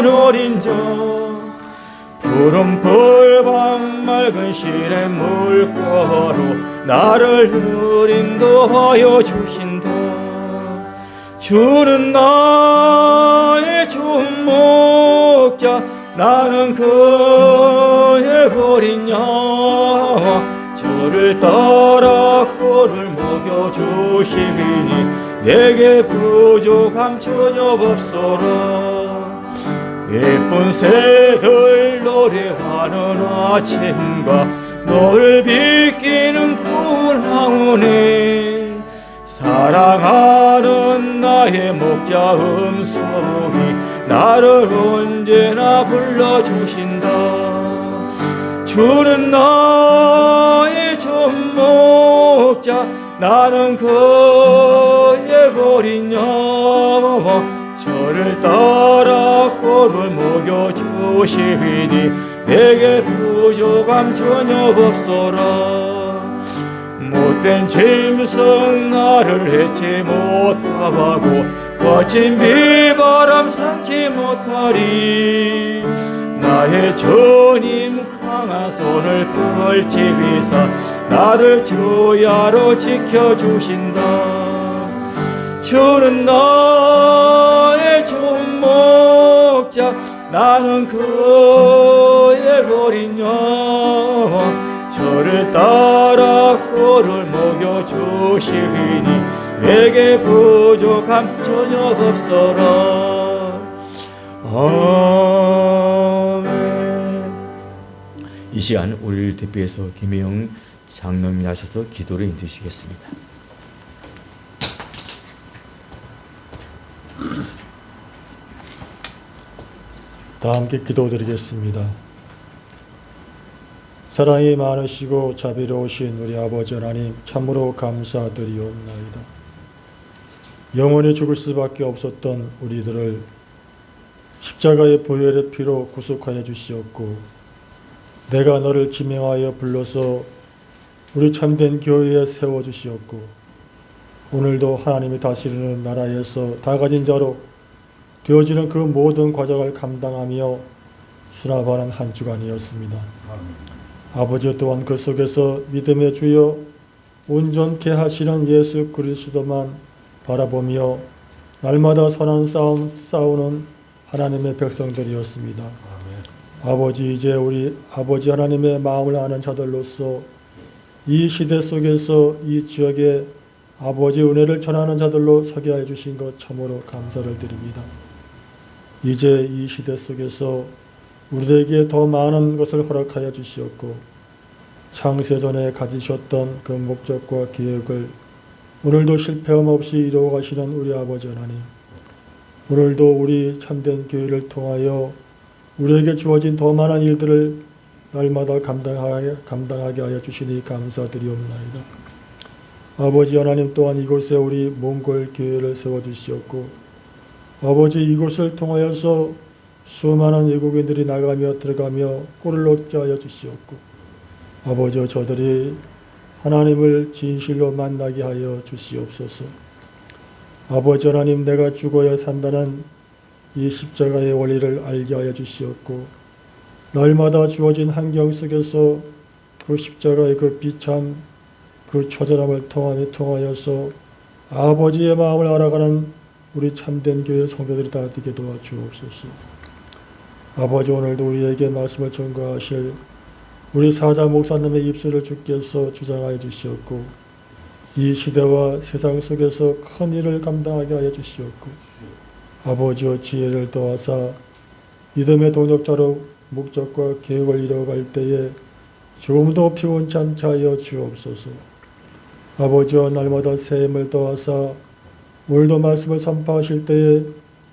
어린 저 푸른 풀밤 맑은 시래 물가로 나를 인도하여 주신다. 주는 나의 좋은 목자 나는 그의 버린 양 저를 따라 꼴을 먹여주시니 내게 부족함 전혀 없소라. 예쁜 새들 노래하는 아침과 너를 비끼는 구울 항우네 사랑하는 나의 목자 음성이 나를 언제나 불러주신다. 주는 나의 좋은 목자 나는 그의 버린 양 저를 따라 꼴을 먹여주시니 내게 부족함 전혀 없소라. 못된 짐승 나를 해치 못하고 거친 비바람 삼지 못하리. 나의 주님 강한 손을 펼치위사 나를 주야로 지켜주신다. 주는 나의 좋은 목자 나는 그의 버린 양 저를 따라 꼴을 먹여주시니 내게 부족함 전혀 없어라. 아멘. 이 시간 우리를 대표해서 김혜영 장로님이 하셔서 기도를 인도하시겠습니다. 다 함께 기도드리겠습니다. 사랑이 많으시고 자비로우신 우리 아버지 하나님 참으로 감사드리옵나이다. 영원히 죽을 수밖에 없었던 우리들을 십자가의 보혈의 피로 구속하여 주시었고 내가 너를 지명하여 불러서 우리 참된 교회에 세워주시었고 오늘도 하나님이 다스리는 나라에서 다 가진 자로 되어지는 그 모든 과정을 감당하며 수납하는 한 주간이었습니다. 아버지 또한 그 속에서 믿음의 주여 온전케 하시는 예수 그리스도만 바라보며 날마다 선한 싸움 싸우는 하나님의 백성들이었습니다. 아버지 이제 우리 아버지 하나님의 마음을 아는 자들로서 이 시대 속에서 이 지역에 아버지 은혜를 전하는 자들로 서게 해 주신 것 참으로 감사를 드립니다. 이제 이 시대 속에서 우리에게 더 많은 것을 허락하여 주시었고 창세전에 가지셨던 그 목적과 계획을 오늘도 실패함 없이 이루어 가시는 우리 아버지 하나님, 오늘도 우리 참된 교회를 통하여 우리에게 주어진 더 많은 일들을 날마다 감당하게 하여 주시니 감사드리옵나이다. 아버지 하나님 또한 이곳에 우리 몽골 교회를 세워주시었고 아버지 이곳을 통하여서 수많은 외국인들이 나가며 들어가며 꼴을 얻게 하여 주시었고 아버지 저들이 하나님을 진실로 만나게 하여 주시옵소서. 아버지 하나님 내가 죽어야 산다는 이 십자가의 원리를 알게 하여 주시었고 날마다 주어진 환경 속에서 그 십자가의 그 비참 그 처절함을 통하여서 아버지의 마음을 알아가는 우리 참된 교회 성도들이 다 되게 도와주옵소서. 아버지 오늘도 우리에게 말씀을 전가하실 우리 사자 목사님의 입술을 주께서 주장하여 주시었고 이 시대와 세상 속에서 큰 일을 감당하게 하여 주시었고 아버지의 지혜를 더하사 믿음의 동력자로 목적과 계획을 이뤄갈 때에 조금도 피곤치 않게 하여 주옵소서. 아버지와 날마다 새 힘을 더하사 오늘도 말씀을 선포하실 때에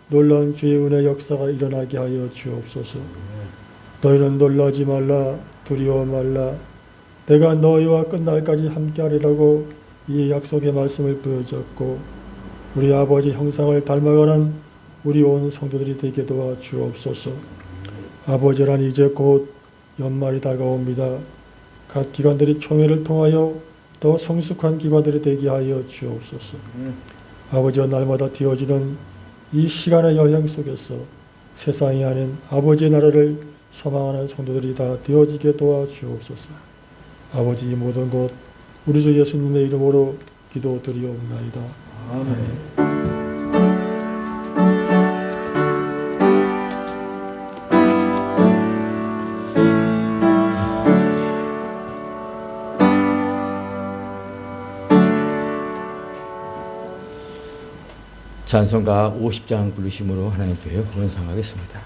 놀라운 주의 은혜 역사가 일어나게 하여 주옵소서. 너희는 놀라지 말라 두려워 말라 내가 너희와 끝날까지 함께하리라고 이 약속의 말씀을 보여줬고 우리 아버지 형상을 닮아가는 우리 온 성도들이 되게 도와 주옵소서. 아버지란 이제 곧 연말이 다가옵니다. 각 기관들이 총회를 통하여 더 성숙한 기관들이 되게 하여 주옵소서. 아버지와 날마다 되어지는 이 시간의 여행 속에서 세상이 아닌 아버지의 나라를 소망하는 성도들이 다 되어지게 도와주옵소서. 아버지, 이 모든 것 우리 주 예수님의 이름으로 기도드리옵나이다. 아멘. 찬송가 50장 부르심으로 하나님 앞에 헌상하겠습니다.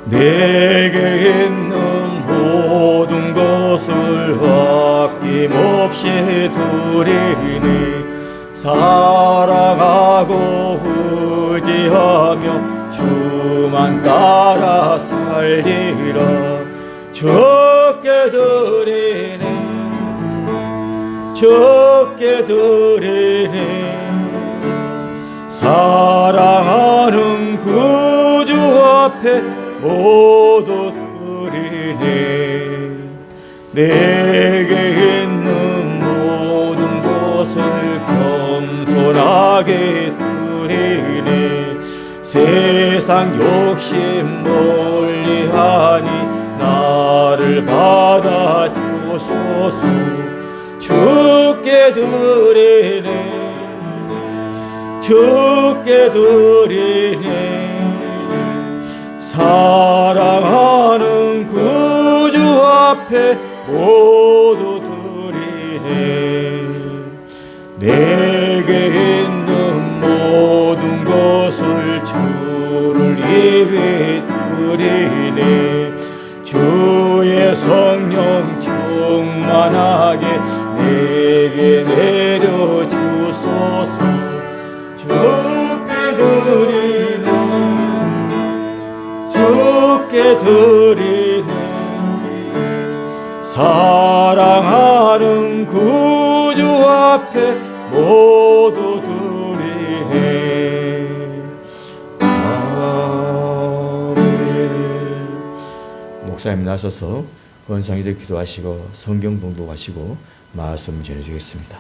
내게 있는 모든 것을 아낌없이 드리니 사랑하고 의지하며 주만 따라 살리라. 적게 드리니 적게 드리니 사랑하는 구주 앞에 모두 드리니 내게 있는 모든 것을 겸손하게 드리니 세상 욕심 멀리하니 나를 받아 주소서. 주께 드리니 주께 드리니 사랑하는 구주 앞에 모두 드리니 내게 있는 모든 것을 주를 위해 드리니 주의 성령 충만하게 내게 내려주소서. 주께 드리니 주께 드리니 사랑하는 구주 앞에 모두 드리니 아멘. 목사님 나서서 헌상이들 기도하시고 성경 봉독하시고 말씀 전해주겠습니다.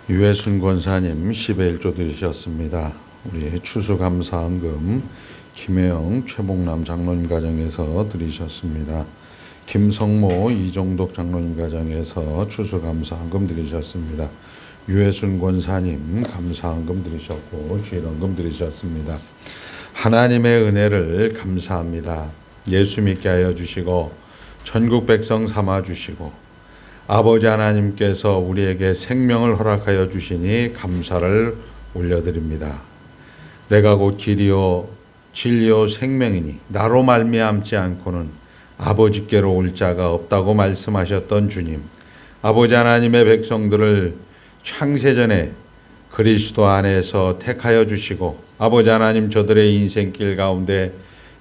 유해순 권사님 10회 1조 드리셨습니다. 우리 추수감사헌금 김혜영 최봉남 장로님 가정에서 드리셨습니다. 김성모 이종덕 장로님 가정에서 추수감사헌금 드리셨습니다. 유해순 권사님 감사헌금 드리셨고 주일헌금 드리셨습니다. 하나님의 은혜를 감사합니다. 예수 믿게 하여 주시고 전국 백성 삼아 주시고 아버지 하나님께서 우리에게 생명을 허락하여 주시니 감사를 올려드립니다. 내가 곧 길이요 진리요 생명이니 나로 말미암지 않고는 아버지께로 올 자가 없다고 말씀하셨던 주님, 아버지 하나님의 백성들을 창세전에 그리스도 안에서 택하여 주시고 아버지 하나님 저들의 인생길 가운데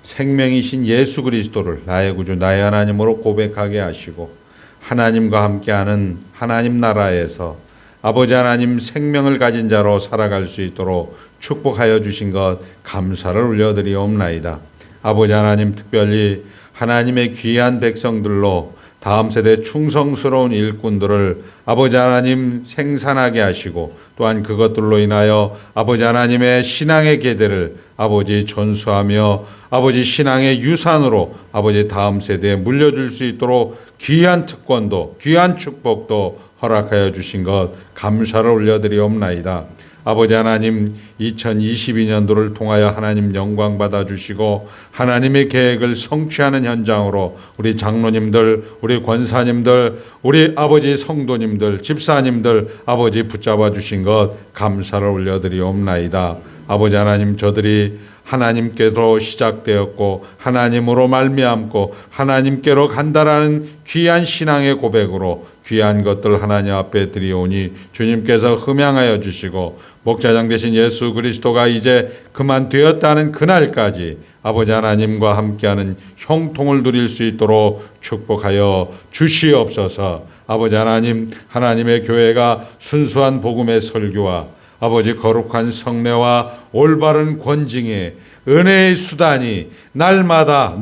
생명이신 예수 그리스도를 나의 구주 나의 하나님으로 고백하게 하시고 하나님과 함께하는 하나님 나라에서 아버지 하나님 생명을 가진 자로 살아갈 수 있도록 축복하여 주신 것 감사를 올려드리옵나이다. 아버지 하나님 특별히 하나님의 귀한 백성들로 다음 세대 충성스러운 일꾼들을 아버지 하나님 생산하게 하시고 또한 그것들로 인하여 아버지 하나님의 신앙의 계대를 아버지 전수하며 아버지 신앙의 유산으로 아버지 다음 세대에 물려줄 수 있도록 귀한 특권도 귀한 축복도 허락하여 주신 것 감사를 올려드리옵나이다. 아버지 하나님 2022년도를 통하여 하나님 영광 받아주시고 하나님의 계획을 성취하는 현장으로 우리 장로님들 우리 권사님들 우리 아버지 성도님들 집사님들 아버지 붙잡아 주신 것 감사를 올려드리옵나이다. 아버지 하나님 저들이 하나님께로 시작되었고 하나님으로 말미암고 하나님께로 간다라는 귀한 신앙의 고백으로 귀한 것들 하나님 앞에 드리오니 주님께서 흠양하여 주시고 목자장 되신 예수 그리스도가 이제 그만되었다는 그날까지 아버지 하나님과 함께하는 형통을 누릴 수 있도록 축복하여 주시옵소서. 아버지 하나님 하나님의 교회가 순수한 복음의 설교와 아버지 거룩한 성례와 올바른 권징의 은혜의 수단이 날마다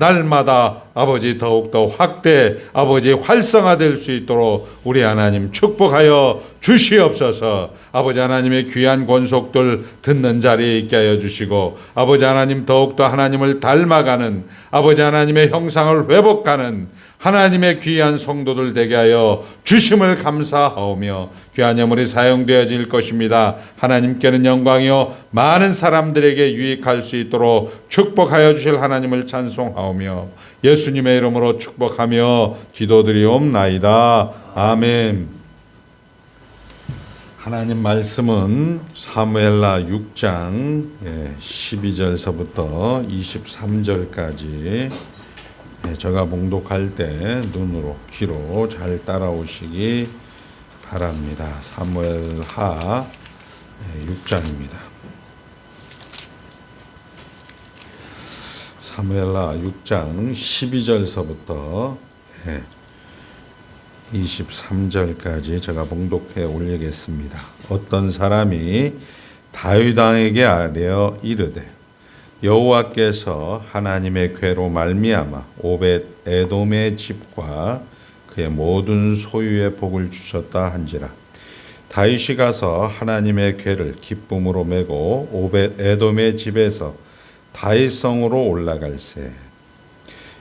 아버지 더욱더 확대 아버지 활성화될 수 있도록 우리 하나님 축복하여 주시옵소서. 아버지 하나님의 귀한 권속들 듣는 자리에 있게 하여 주시고 아버지 하나님 더욱더 하나님을 닮아가는 아버지 하나님의 형상을 회복하는 하나님의 귀한 성도들 되게 하여 주심을 감사하오며 귀한 예물이 사용되어질 것입니다. 하나님께는 영광이요 많은 사람들에게 유익할 수 있도록 축복하여 주실 하나님을 찬송하오며 예수님의 이름으로 축복하며 기도드리옵나이다. 아멘. 하나님 말씀은 사무엘하 6장 12절서부터 23절까지 제가 봉독할 때 눈으로 귀로 잘 따라오시기 바랍니다. 사무엘하 6장입니다. 사무엘하 6장 12절서부터 23절까지 제가 봉독해 올리겠습니다. 어떤 사람이 다윗 왕에게 아뢰어 이르되 여호와께서 하나님의 궤로 말미암아 오벳 에돔의 집과 그의 모든 소유의 복을 주셨다 한지라. 다윗이 가서 하나님의 궤를 기쁨으로 메고 오벳 에돔의 집에서 다윗성으로 올라갈새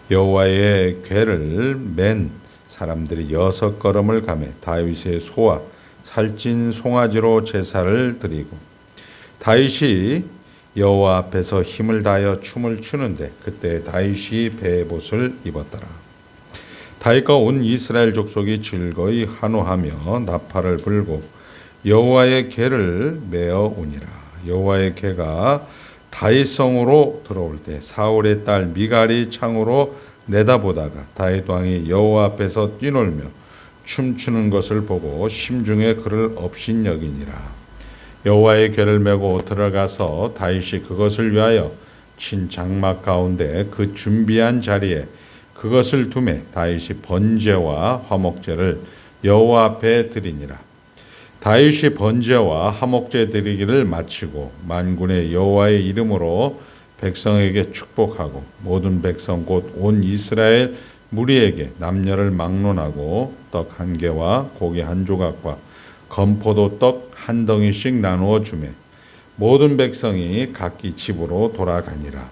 여호와의 궤를 맨 사람들이 6걸음을 가매 다윗의 소와 살찐 송아지로 제사를 드리고 다윗이 여호와 앞에서 힘을 다하여 춤을 추는데 그때 다윗이 베옷을 입었더라. 다윗과 온 이스라엘 족속이 즐거이 환호하며 나팔을 불고 여호와의 궤를 메어 오니라. 여호와의 궤가 다윗성으로 들어올 때 사울의 딸 미갈이 창으로 내다보다가 다윗 왕이 여호와 앞에서 뛰놀며 춤추는 것을 보고 심중에 그를 업신여기니라. 여호와의 궤를 메고 들어가서 다윗이 그것을 위하여 친 장막 가운데 그 준비한 자리에 그것을 두매 다윗이 번제와 화목제를 여호와 앞에 드리니라. 다윗이 번제와 화목제 드리기를 마치고 만군의 여호와의 이름으로 백성에게 축복하고 모든 백성 곧 온 이스라엘 무리에게 남녀를 막론하고 떡 한 개와 고기 한 조각과 건포도 떡 한 덩이씩 나누어 주매 모든 백성이 각기 집으로 돌아가니라.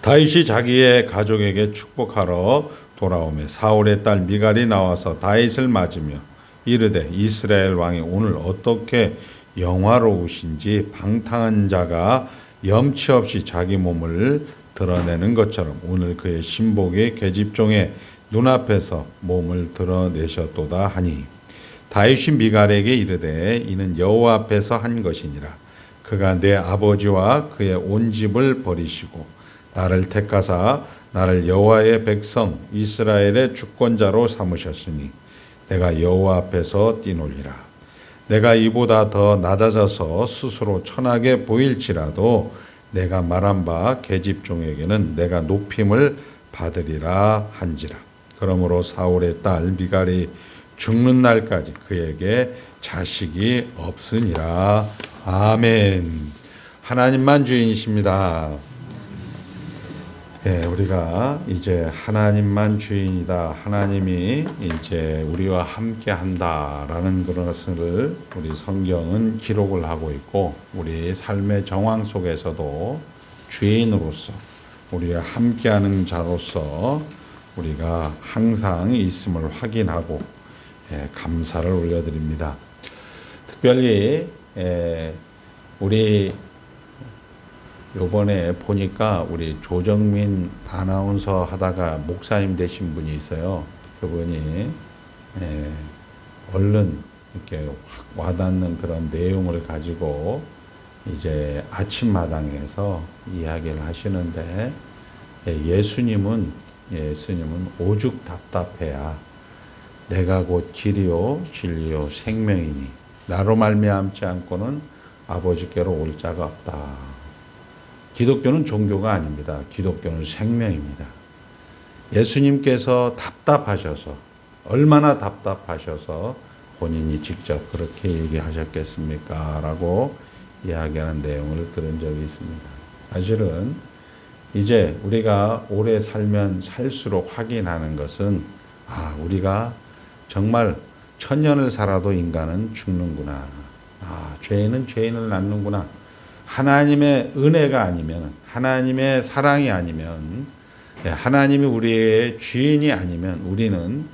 다윗이 자기의 가족에게 축복하러 돌아오매 사울의 딸 미갈이 나와서 다윗을 맞으며 이르되 이스라엘 왕이 오늘 어떻게 영화로우신지 방탕한 자가 염치 없이 자기 몸을 드러내는 것처럼 오늘 그의 신복의 계집종의 눈앞에서 몸을 드러내셨도다 하니 다윗이 미갈에게 이르되 이는 여호와 앞에서 한 것이니라. 그가 내 아버지와 그의 온 집을 버리시고 나를 택하사 나를 여호와의 백성 이스라엘의 주권자로 삼으셨으니 내가 여호와 앞에서 뛰놀리라. 내가 이보다 더 낮아져서 스스로 천하게 보일지라도 내가 말한 바 계집종에게는 내가 높임을 받으리라 한지라. 그러므로 사울의 딸 미갈이 죽는 날까지 그에게 자식이 없으니라. 아멘. 하나님만 주인이십니다. 우리가 이제 하나님만 주인이다. 하나님이 이제 우리와 함께 한다라는 것을 우리 성경은 기록을 하고 있고 우리 삶의 정황 속에서도 주인으로서 우리와 함께하는 자로서 우리가 항상 있음을 확인하고 감사를 올려드립니다. 특별히 우리 요번에 보니까 우리 조정민 아나운서 하다가 목사님 되신 분이 있어요. 그분이 얼른 이렇게 확 와닿는 그런 내용을 가지고 이제 아침마당에서 이야기를 하시는데 예수님은 오죽 답답해야 내가 곧 길이요 진리요 생명이니 나로 말미암지 않고는 아버지께로 올 자가 없다. 기독교는 종교가 아닙니다. 기독교는 생명입니다. 예수님께서 답답하셔서 얼마나 답답하셔서 본인이 직접 그렇게 얘기하셨겠습니까? 라고 이야기하는 내용을 들은 적이 있습니다. 사실은 이제 우리가 오래 살면 살수록 확인하는 것은 우리가 정말 천년을 살아도 인간은 죽는구나. 죄인은 죄인을 낳는구나. 하나님의 은혜가 아니면, 하나님의 사랑이 아니면, 하나님이 우리의 주인이 아니면 우리는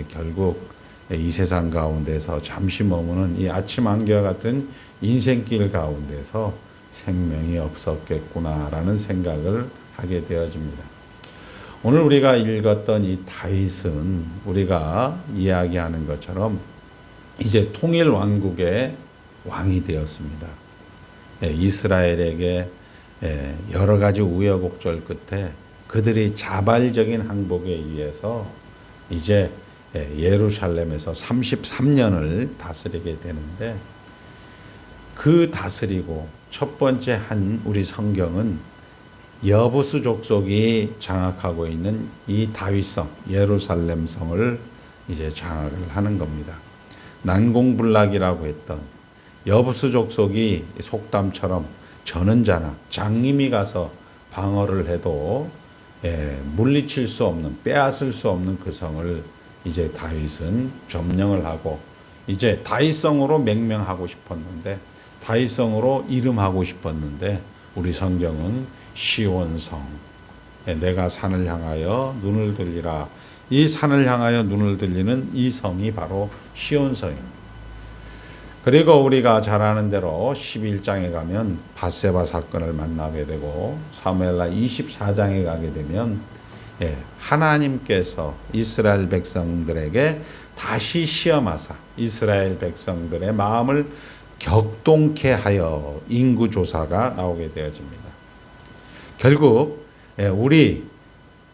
결국 이 세상 가운데서 잠시 머무는 이 아침 안개와 같은 인생길 가운데서 생명이 없었겠구나라는 생각을 하게 되어집니다. 오늘 우리가 읽었던 이 다윗은 우리가 이야기하는 것처럼 이제 통일 왕국의 왕이 되었습니다. 이스라엘에게 여러 가지 우여곡절 끝에 그들이 자발적인 항복에 의해서 이제 예루살렘에서 33년을 다스리게 되는데, 그 다스리고 첫 번째 한 우리 성경은 여부스 족속이 장악하고 있는 이 다윗성, 예루살렘 성을 이제 장악을 하는 겁니다. 난공불락이라고 했던 여부스 족속이 속담처럼 저는 자나 장님이 가서 방어를 해도 물리칠 수 없는, 빼앗을 수 없는 그 성을 이제 다윗은 점령을 하고, 이제 다윗성으로 명명하고 싶었는데, 다윗성으로 이름하고 싶었는데, 우리 성경은 시온성, 내가 산을 향하여 눈을 들리라. 이 산을 향하여 눈을 들리는 이 성이 바로 시온성입니다. 그리고 우리가 잘 아는 대로 11장에 가면 밧세바 사건을 만나게 되고, 사무엘하 24장에 가게 되면 하나님께서 이스라엘 백성들에게 다시 시험하사 이스라엘 백성들의 마음을 격동케 하여 인구조사가 나오게 되어집니다. 결국 우리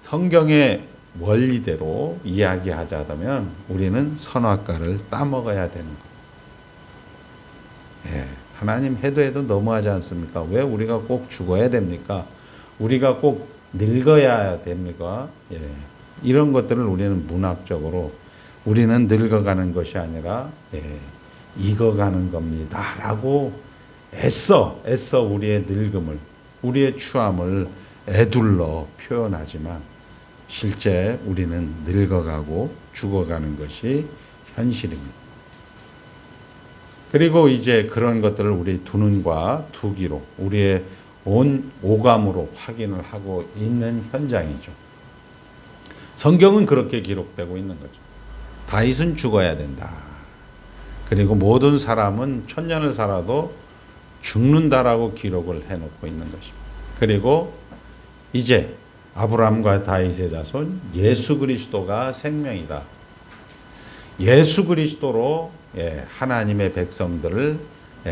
성경의 원리대로 이야기하자면 우리는 선악과를 따먹어야 되는 것. 하나님 해도 너무하지 않습니까? 왜 우리가 꼭 죽어야 됩니까? 우리가 꼭 늙어야 됩니까? 이런 것들을 우리는 문학적으로 우리는 늙어가는 것이 아니라 익어가는 겁니다 라고 애써 우리의 늙음을, 우리의 추함을 애둘러 표현하지만 실제 우리는 늙어가고 죽어가는 것이 현실입니다. 그리고 이제 그런 것들을 우리 두 눈과 두 귀로, 우리의 온 오감으로 확인을 하고 있는 현장이죠. 성경은 그렇게 기록되고 있는 거죠. 다윗은 죽어야 된다. 그리고 모든 사람은 천년을 살아도 죽는다라고 기록을 해놓고 있는 것입니다. 그리고 이제 아브라함과 다윗의 자손 예수 그리스도가 생명이다. 예수 그리스도로 하나님의 백성들을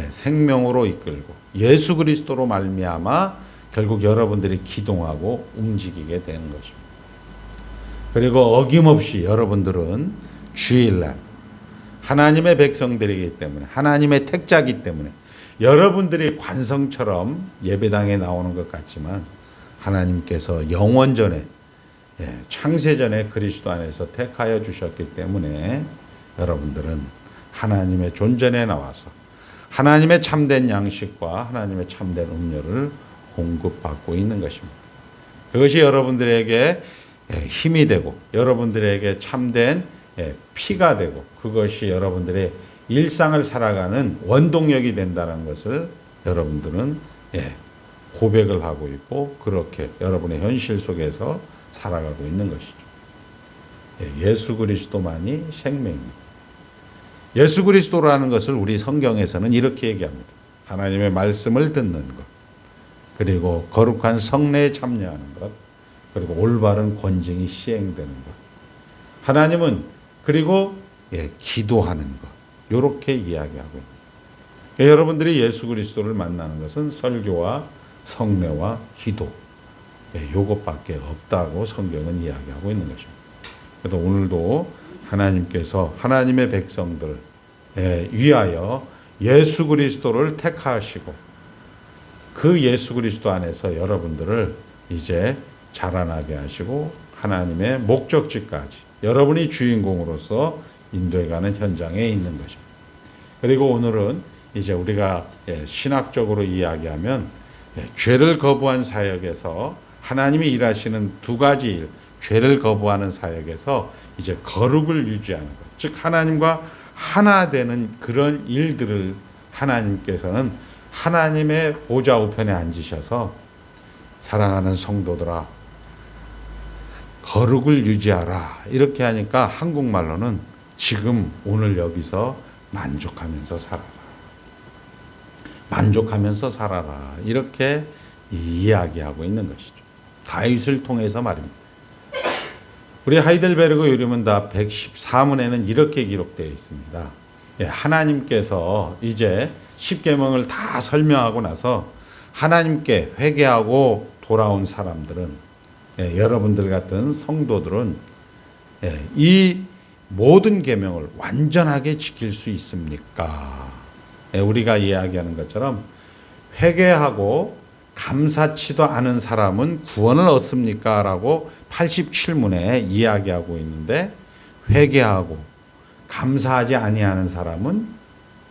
생명으로 이끌고 예수 그리스도로 말미암아 결국 여러분들이 기동하고 움직이게 되는 것입니다. 그리고 어김없이 여러분들은 주일날 하나님의 백성들이기 때문에, 하나님의 택자이기 때문에 여러분들이 관성처럼 예배당에 나오는 것 같지만 하나님께서 영원전에, 창세전에 그리스도 안에서 택하여 주셨기 때문에 여러분들은 하나님의 존전에 나와서 하나님의 참된 양식과 하나님의 참된 음료를 공급받고 있는 것입니다. 그것이 여러분들에게 힘이 되고 여러분들에게 참된 피가 되고 그것이 여러분들의 일상을 살아가는 원동력이 된다는 것을 여러분들은 고백을 하고 있고 그렇게 여러분의 현실 속에서 살아가고 있는 것이죠. 예수 그리스도만이 생명입니다. 예수 그리스도라는 것을 우리 성경에서는 이렇게 얘기합니다. 하나님의 말씀을 듣는 것, 그리고 거룩한 성례에 참여하는 것, 그리고 올바른 권징이 시행되는 것. 하나님은 그리고 기도하는 것. 이렇게 이야기하고 있습니다. 여러분들이 예수 그리스도를 만나는 것은 설교와 성례와 기도, 이것밖에 없다고 성경은 이야기하고 있는 것입니다. 그래서 오늘도 하나님께서 하나님의 백성들 위하여 예수 그리스도를 택하시고 그 예수 그리스도 안에서 여러분들을 이제 자라나게 하시고 하나님의 목적지까지 여러분이 주인공으로서 인도해가는 현장에 있는 것입니다. 그리고 오늘은 이제 우리가 신학적으로 이야기하면 죄를 거부한 사역에서 하나님이 일하시는 두 가지 일, 죄를 거부하는 사역에서 이제 거룩을 유지하는 것, 즉 하나님과 하나 되는 그런 일들을 하나님께서는 하나님의 보좌 우편에 앉으셔서 사랑하는 성도들아 거룩을 유지하라 이렇게 하니까 한국말로는 지금 오늘 여기서 만족하면서 살아라. 만족하면서 살아라. 이렇게 이야기하고 있는 것이죠. 다윗을 통해서 말입니다. 우리 하이델베르그 요리문답 114문에는 이렇게 기록되어 있습니다. 하나님께서 이제 십계명을 다 설명하고 나서 하나님께 회개하고 돌아온 사람들은 여러분들 같은 성도들은 이 모든 계명을 완전하게 지킬 수 있습니까? 우리가 이야기하는 것처럼 회개하고 감사치도 않은 사람은 구원을 얻습니까? 라고 87문에 이야기하고 있는데 회개하고 감사하지 아니하는 사람은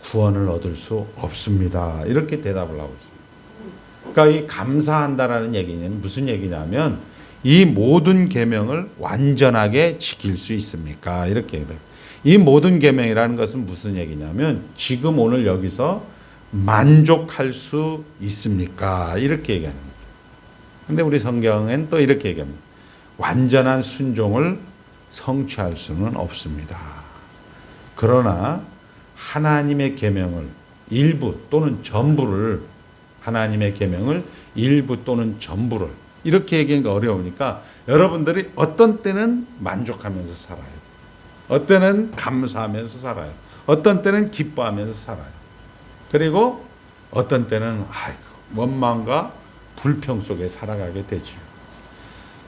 구원을 얻을 수 없습니다. 이렇게 대답을 하고 있습니다. 그러니까 이 감사한다라는 얘기는 무슨 얘기냐면 이 모든 계명을 완전하게 지킬 수 있습니까? 이렇게 얘기해요. 이 모든 계명이라는 것은 무슨 얘기냐면 지금 오늘 여기서 만족할 수 있습니까? 이렇게 얘기하는 거죠. 근데 우리 성경엔 또 이렇게 얘기합니다. 완전한 순종을 성취할 수는 없습니다. 그러나 하나님의 계명을 일부 또는 전부를 하나님의 계명을 일부 또는 전부를 이렇게 얘기하기가 어려우니까 여러분들이 어떤 때는 만족하면서 살아요. 어떤 때는 감사하면서 살아요. 어떤 때는 기뻐하면서 살아요. 그리고 어떤 때는 원망과 불평 속에 살아가게 되죠.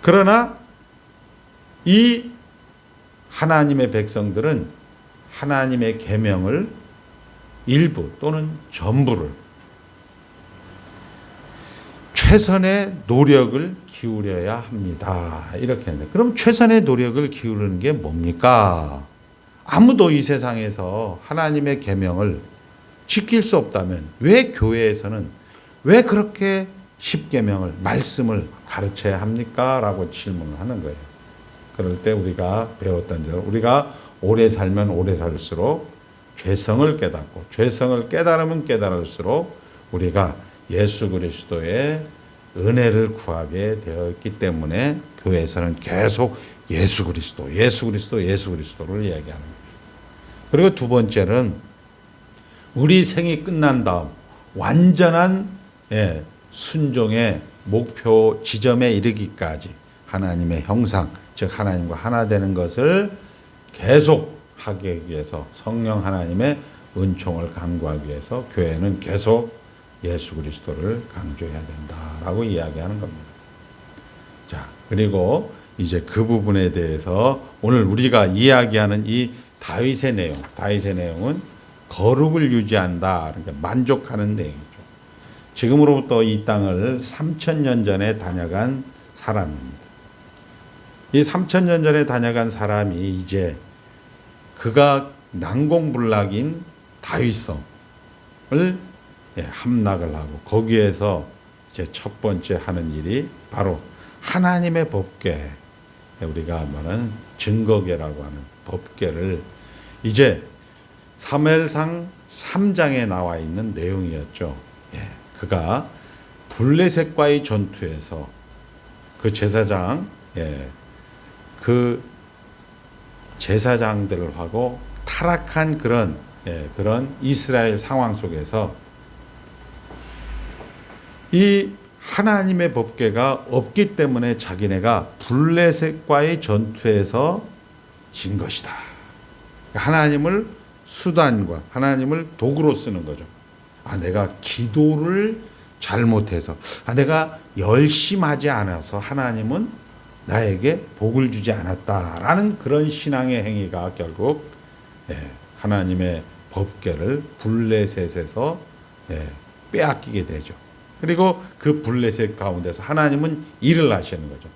그러나 이 하나님의 백성들은 하나님의 계명을 일부 또는 전부를 최선의 노력을 기울여야 합니다. 이렇게 하는데 그럼 최선의 노력을 기울이는 게 뭡니까? 아무도 이 세상에서 하나님의 계명을 지킬 수 없다면 왜 교회에서는 왜 그렇게 십계명을 말씀을 가르쳐야 합니까? 라고 질문을 하는 거예요. 그럴 때 우리가 배웠던 대로 우리가 오래 살면 오래 살수록 죄성을 깨닫고 죄성을 깨달으면 깨달을수록 우리가 예수 그리스도의 은혜를 구하게 되어 있기 때문에 교회에서는 계속 예수 그리스도를 이야기하는 거예요. 그리고 두 번째는 우리 생이 끝난 다음 완전한 순종의 목표 지점에 이르기까지 하나님의 형상, 즉 하나님과 하나 되는 것을 계속 하기 위해서 성령 하나님의 은총을 강구하기 위해서 교회는 계속 예수 그리스도를 강조해야 된다라고 이야기하는 겁니다. 자, 그리고 이제 그 부분에 대해서 오늘 우리가 이야기하는 이 다윗의 내용은 거룩을 유지한다, 그러니까 만족하는 내용이죠. 지금으로부터 이 땅을 3000년 전에 다녀간 사람입니다. 이 3000년 전에 다녀간 사람이 이제 그가 난공불락인 다윗성을 함락을 하고 거기에서 이제 첫 번째 하는 일이 바로 하나님의 법궤, 우리가 말하는 증거궤라고 하는 법궤를 이제 사무엘상 3장에 나와 있는 내용이었죠. 그가 블레셋과의 전투에서 그 제사장, 그 제사장들을 하고 타락한 그런 이스라엘 상황 속에서 이 하나님의 법궤가 없기 때문에 자기네가 블레셋과의 전투에서 진 것이다. 하나님을 수단과 하나님을 도구로 쓰는 거죠. 내가 기도를 잘못해서, 내가 열심하지 않아서 하나님은 나에게 복을 주지 않았다라는 그런 신앙의 행위가 결국 하나님의 법궤를 블레셋에서 빼앗기게 되죠. 그리고 그 블레셋 가운데서 하나님은 일을 하시는 거죠.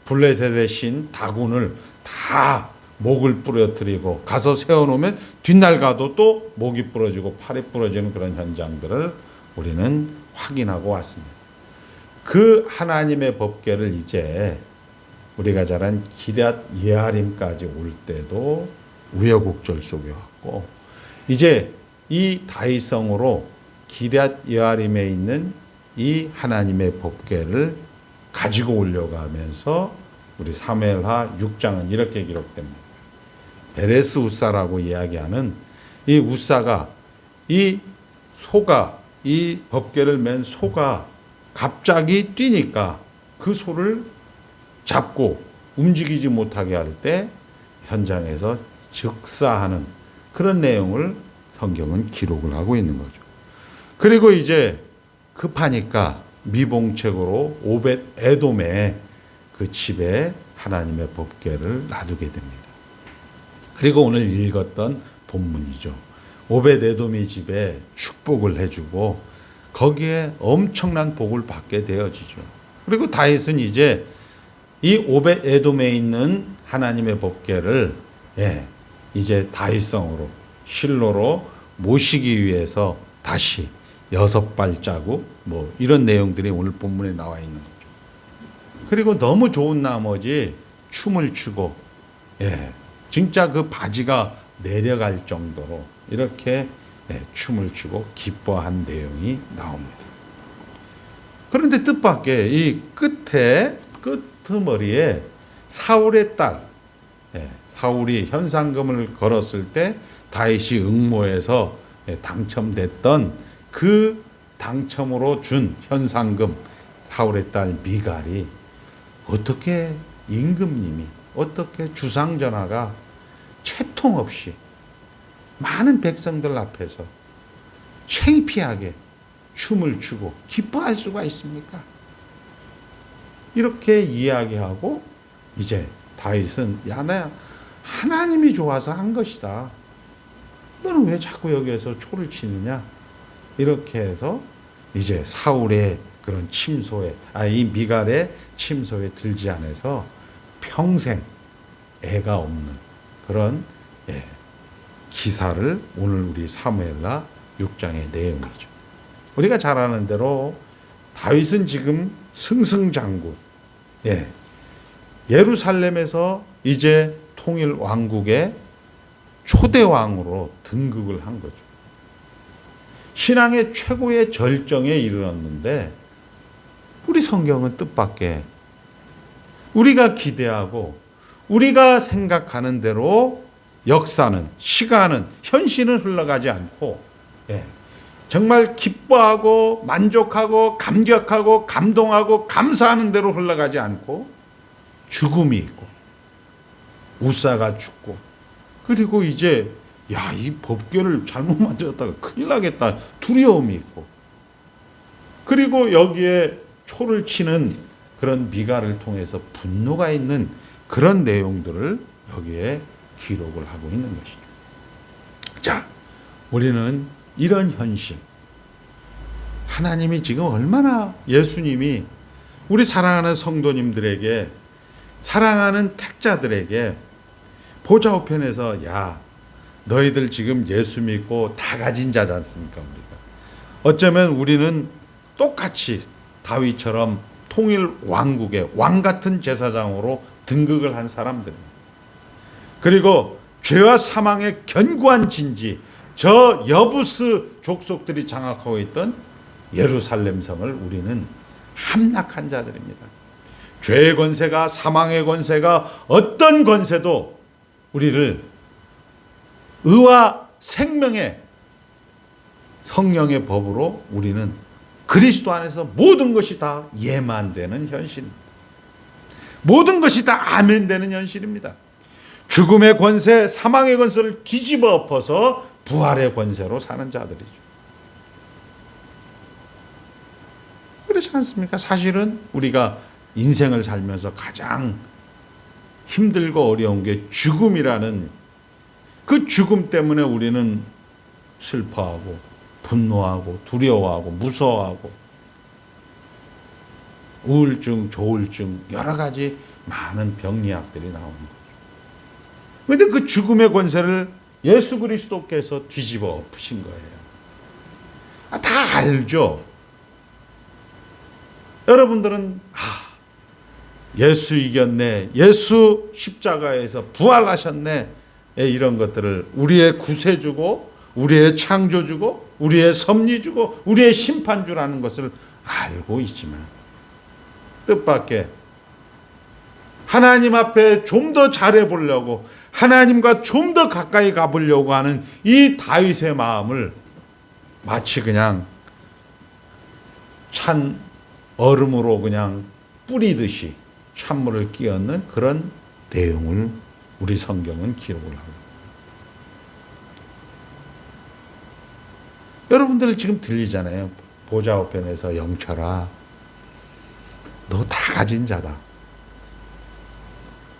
블레셋의 신 다곤을 다 목을 부러뜨리고 가서 세워놓으면 뒷날 가도 또 목이 부러지고 팔이 부러지는 그런 현장들을 우리는 확인하고 왔습니다. 그 하나님의 법궤를 이제 우리가 잘 아는 기럇 예아림까지 올 때도 우여곡절 속에 왔고, 이제 이 다윗성으로 기럇 예아림에 있는 이 하나님의 법궤를 가지고 오려고 하면서 우리 사무엘하 6장은 이렇게 기록됩니다. 베레스 우사라고 이야기하는 이 우사가 이 소가, 이 법궤를 맨 소가 갑자기 뛰니까 그 소를 잡고 움직이지 못하게 할 때 현장에서 즉사하는 그런 내용을 성경은 기록을 하고 있는 거죠. 그리고 이제 급하니까 미봉책으로 오벳 에돔의 그 집에 하나님의 법궤를 놔두게 됩니다. 그리고 오늘 읽었던 본문이죠. 오벳 에돔이 집에 축복을 해주고 거기에 엄청난 복을 받게 되어지죠. 그리고 다윗은 이제 이 오벳 에돔에 있는 하나님의 법궤를 이제 다윗성으로 실로로 모시기 위해서 다시 6발자국 뭐 이런 내용들이 오늘 본문에 나와 있는 거죠. 그리고 너무 좋은 나머지 춤을 추고 진짜 그 바지가 내려갈 정도로 이렇게 춤을 추고 기뻐한 내용이 나옵니다. 그런데 뜻밖의 이 끄트머리에 사울의 딸, 사울이 현상금을 걸었을 때 다윗이 응모해서 당첨됐던 그 당첨으로 준 현상금, 사울의 딸 미갈이 어떻게 임금님이, 어떻게 주상전하가 채통 없이 많은 백성들 앞에서 창피하게 춤을 추고 기뻐할 수가 있습니까? 이렇게 이야기하고 이제 다윗은 나 하나님이 좋아서 한 것이다. 너는 왜 자꾸 여기에서 초를 치느냐? 이렇게 해서 이제 사울의 그런 침소에, 이 미갈의 침소에 들지 않아서 평생 애가 없는 그런 기사를 오늘 우리 사무엘하 6장의 내용이죠. 우리가 잘 아는 대로 다윗은 지금 승승장구, 예루살렘에서 이제 통일 왕국의 초대 왕으로 등극을 한 거죠. 신앙의 최고의 절정에 이르렀는데 우리 성경은 뜻밖의 우리가 기대하고 우리가 생각하는 대로 역사는, 시간은, 현실은 흘러가지 않고 정말 기뻐하고 만족하고 감격하고 감동하고 감사하는 대로 흘러가지 않고 죽음이 있고 우사가 죽고, 그리고 이제 이 법궤를 잘못 만들었다가 큰일 나겠다 두려움이 있고, 그리고 여기에 초를 치는 그런 미갈을 통해서 분노가 있는 그런 내용들을 여기에 기록을 하고 있는 것이죠. 자, 우리는 이런 현실, 하나님이 지금 얼마나, 예수님이 우리 사랑하는 성도님들에게, 사랑하는 택자들에게 보좌 우편에서 너희들 지금 예수 믿고 다 가진 자지 않습니까? 우리가 어쩌면 우리는 똑같이 다윗처럼 통일 왕국의 왕 같은 제사장으로 등극을 한 사람들입니다. 그리고 죄와 사망의 견고한 진지, 저 여부스 족속들이 장악하고 있던 예루살렘 성을 우리는 함락한 자들입니다. 죄의 권세가, 사망의 권세가, 어떤 권세도 우리를 의와 생명의 성령의 법으로 우리는 그리스도 안에서 모든 것이 다 예만되는 현실입니다. 모든 것이 다 아멘되는 현실입니다. 죽음의 권세, 사망의 권세를 뒤집어 엎어서 부활의 권세로 사는 자들이죠. 그렇지 않습니까? 사실은 우리가 인생을 살면서 가장 힘들고 어려운 게 죽음이라는, 그 죽음 때문에 우리는 슬퍼하고 분노하고 두려워하고 무서워하고 우울증, 조울증, 여러 가지 많은 병리학들이 나오는 거죠. 근데 그 죽음의 권세를 예수 그리스도께서 뒤집어 푸신 거예요. 다 알죠. 여러분들은 예수 이겼네, 예수 십자가에서 부활하셨네, 이런 것들을 우리의 구세주고 우리의 창조주고 우리의 섭리주고 우리의 심판주라는 것을 알고 있지만 뜻밖의 하나님 앞에 좀 더 잘해보려고, 하나님과 좀 더 가까이 가보려고 하는 이 다윗의 마음을 마치 그냥 찬 얼음으로 그냥 뿌리듯이 찬물을 끼얹는 그런 내용을 우리 성경은 기록을 하고, 여러분들 지금 들리잖아요. 보좌 우편에서 영철아, 너 다 가진 자다.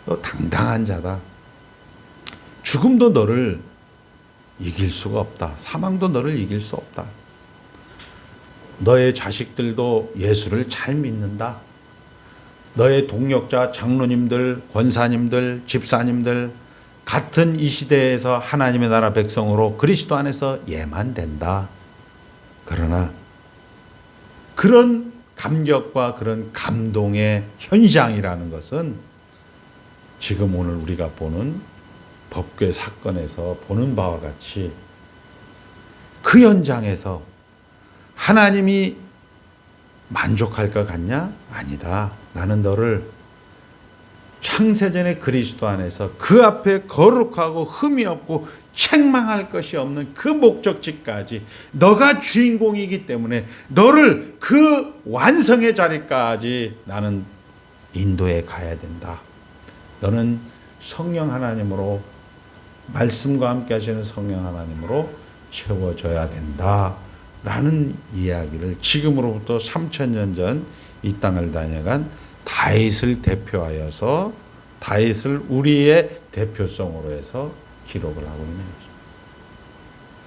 너 당당한 자다. 죽음도 너를 이길 수가 없다. 사망도 너를 이길 수 없다. 너의 자식들도 예수를 잘 믿는다. 너의 동역자, 장로님들, 권사님들, 집사님들 같은 이 시대에서 하나님의 나라 백성으로 그리스도 안에서 예만된다. 그러나 그런 감격과 그런 감동의 현장이라는 것은 지금 오늘 우리가 보는 법궤 사건에서 보는 바와 같이 그 현장에서 하나님이 만족할 것 같냐? 아니다. 나는 너를 창세전의 그리스도 안에서 그 앞에 거룩하고 흠이 없고 책망할 것이 없는 그 목적지까지 너가 주인공이기 때문에 너를 그 완성의 자리까지 나는 인도해 가야 된다. 너는 성령 하나님으로, 말씀과 함께 하시는 성령 하나님으로 채워져야 된다 라는 이야기를 지금으로부터 3000년 전 이 땅을 다녀간 다윗을 대표하여서, 다윗을 우리의 대표성으로 해서 기록을 하고 있는 거죠.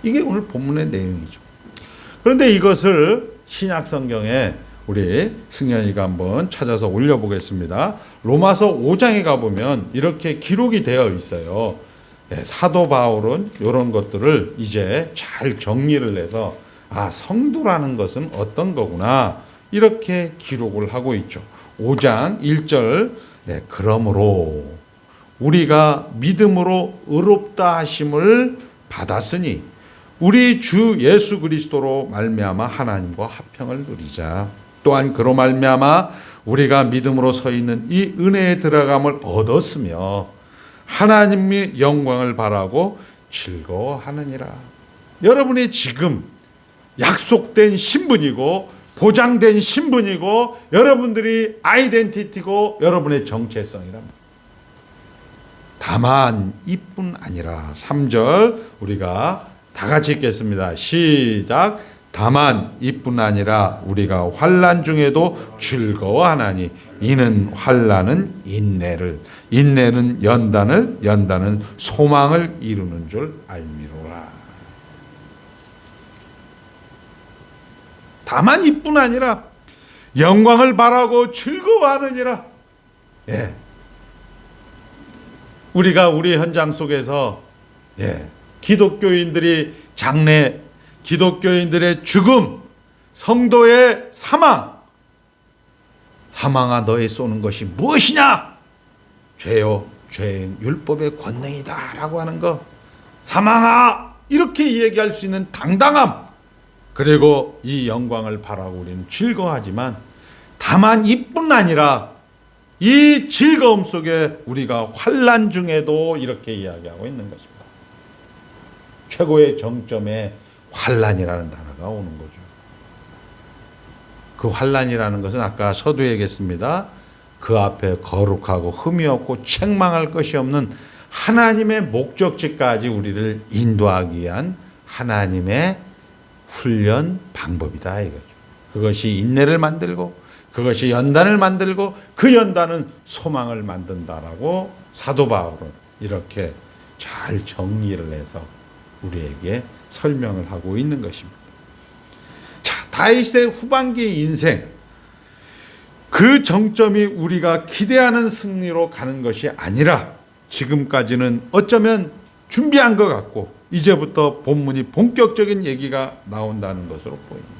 이게 오늘 본문의 내용이죠. 그런데 이것을 신약 성경에 우리 승현이가 한번 찾아서 올려보겠습니다. 로마서 5장에 가보면 이렇게 기록이 되어 있어요. 사도 바울은 이런 것들을 이제 잘 정리를 해서 성도라는 것은 어떤 거구나 이렇게 기록을 하고 있죠. 5장 1절 그러므로 우리가 믿음으로 의롭다 하심을 받았으니 우리 주 예수 그리스도로 말미암아 하나님과 화평을 누리자. 또한 그로 말미암아 우리가 믿음으로 서 있는 이 은혜에 들어감을 얻었으며 하나님의 영광을 바라고 즐거워하느니라. 여러분이 지금 약속된 신분이고 보장된 신분이고 여러분들이 아이덴티티고 여러분의 정체성이랍니다. 다만 이뿐 아니라 3절 우리가 다 같이 읽겠습니다. 시작. 다만 이뿐 아니라 우리가 환난 중에도 즐거워하나니 이는 환난은 인내를, 인내는 연단을, 연단은 소망을 이루는 줄 알미로라. 다만 이뿐 아니라 영광을 바라고 즐거워하느니라. 우리가 우리 현장 속에서 기독교인들이 장래, 기독교인들의 죽음, 성도의 사망, 사망아 너의 쏘는 것이 무엇이냐? 죄요, 죄 율법의 권능이다 라고 하는 거, 사망아 이렇게 얘기할 수 있는 당당함, 그리고 이 영광을 바라고 우리는 즐거워하지만 다만 이뿐 아니라 이 즐거움 속에 우리가 환난 중에도 이렇게 이야기하고 있는 것입니다. 최고의 정점에 환난이라는 단어가 오는 거죠. 그 환난이라는 것은 아까 서두에 얘기했습니다. 그 앞에 거룩하고 흠이 없고 책망할 것이 없는 하나님의 목적지까지 우리를 인도하기 위한 하나님의 훈련 방법이다 이거죠. 그것이 인내를 만들고 그것이 연단을 만들고 그 연단은 소망을 만든다라고 사도 바울은 이렇게 잘 정리를 해서 우리에게 설명을 하고 있는 것입니다. 자, 다윗의 후반기 인생, 그 정점이 우리가 기대하는 승리로 가는 것이 아니라 지금까지는 어쩌면 준비한 것 같고 이제부터 본문이 본격적인 얘기가 나온다는 것으로 보입니다.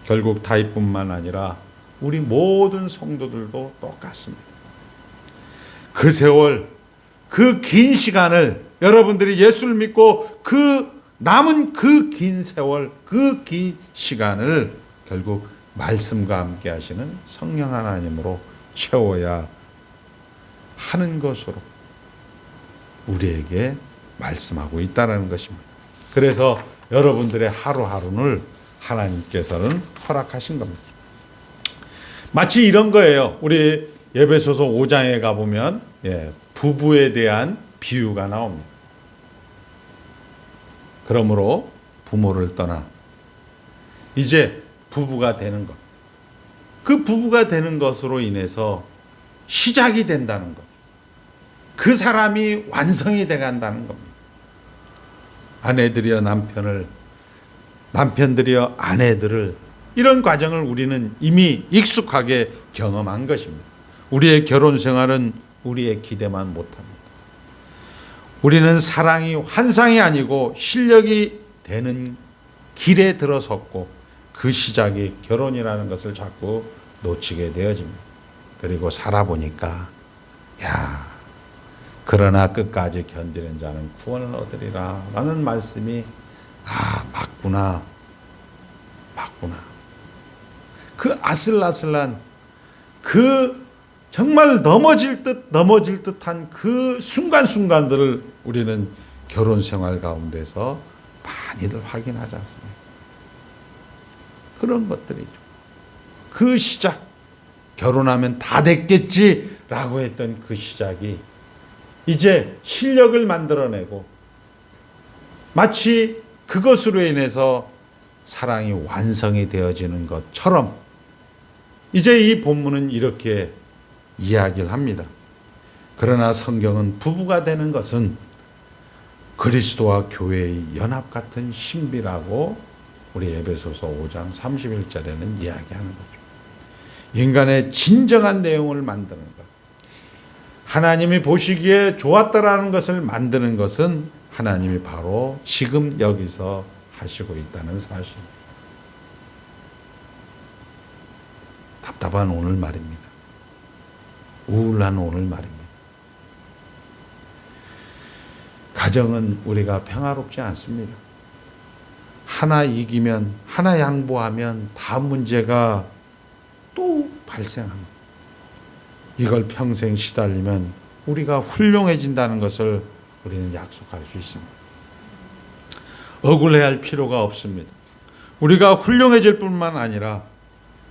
결국 다윗뿐만 아니라 우리 모든 성도들도 똑같습니다. 그 세월, 그 긴 시간을 여러분들이 예수를 믿고 그 남은 그 긴 세월, 그 긴 시간을 결국 말씀과 함께 하시는 성령 하나님으로 채워야 하는 것으로 우리에게 말씀하고 있다는 것입니다. 그래서 여러분들의 하루하루를 하나님께서는 허락하신 겁니다. 마치 이런 거예요. 우리 에베소서 5장에 가보면 부부에 대한 비유가 나옵니다. 그러므로 부모를 떠나 이제 부부가 되는 것. 그 부부가 되는 것으로 인해서 시작이 된다는 것. 그 사람이 완성이 돼 간다는 겁니다. 아내들이여 남편을, 남편들이여 아내들을, 이런 과정을 우리는 이미 익숙하게 경험한 것입니다. 우리의 결혼 생활은 우리의 기대만 못합니다. 우리는 사랑이 환상이 아니고 실력이 되는 길에 들어섰고 그 시작이 결혼이라는 것을 자꾸 놓치게 되어집니다. 그리고 살아보니까 그러나 끝까지 견디는 자는 구원을 얻으리라 라는 말씀이 맞구나. 그 아슬아슬한 그 정말 넘어질 듯한 그 순간순간들을 우리는 결혼 생활 가운데서 많이들 확인하지 않습니까? 그런 것들이죠. 그 시작, 결혼하면 다 됐겠지라고 했던 그 시작이 이제 실력을 만들어내고 마치 그것으로 인해서 사랑이 완성이 되어지는 것처럼 이제 이 본문은 이렇게 이야기를 합니다. 그러나 성경은 부부가 되는 것은 그리스도와 교회의 연합 같은 신비라고 우리 에베소서 5장 31절에는 이야기하는 거죠. 인간의 진정한 내용을 만드는 것. 하나님이 보시기에 좋았다라는 것을 만드는 것은 하나님이 바로 지금 여기서 하시고 있다는 사실. 답답한 오늘 말입니다. 우울한 오늘 말입니다. 가정은 우리가 평화롭지 않습니다. 하나 이기면, 하나 양보하면 다음 문제가 또 발생합니다. 이걸 평생 시달리면 우리가 훌륭해진다는 것을 우리는 약속할 수 있습니다. 억울해할 필요가 없습니다. 우리가 훌륭해질 뿐만 아니라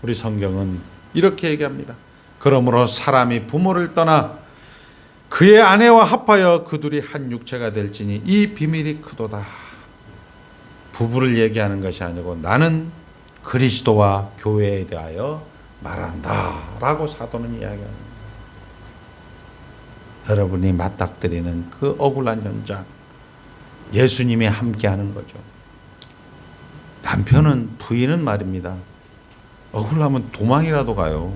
우리 성경은 이렇게 얘기합니다. 그러므로 사람이 부모를 떠나 그의 아내와 합하여 그 둘이 한 육체가 될지니 이 비밀이 크도다. 부부를 얘기하는 것이 아니고 나는 그리스도와 교회에 대하여 말한다 라고 사도는 이야기합니다. 여러분이 맞닥뜨리는 그 억울한 현장, 예수님이 함께하는 거죠. 남편은, 부인은 말입니다. 억울하면 도망이라도 가요.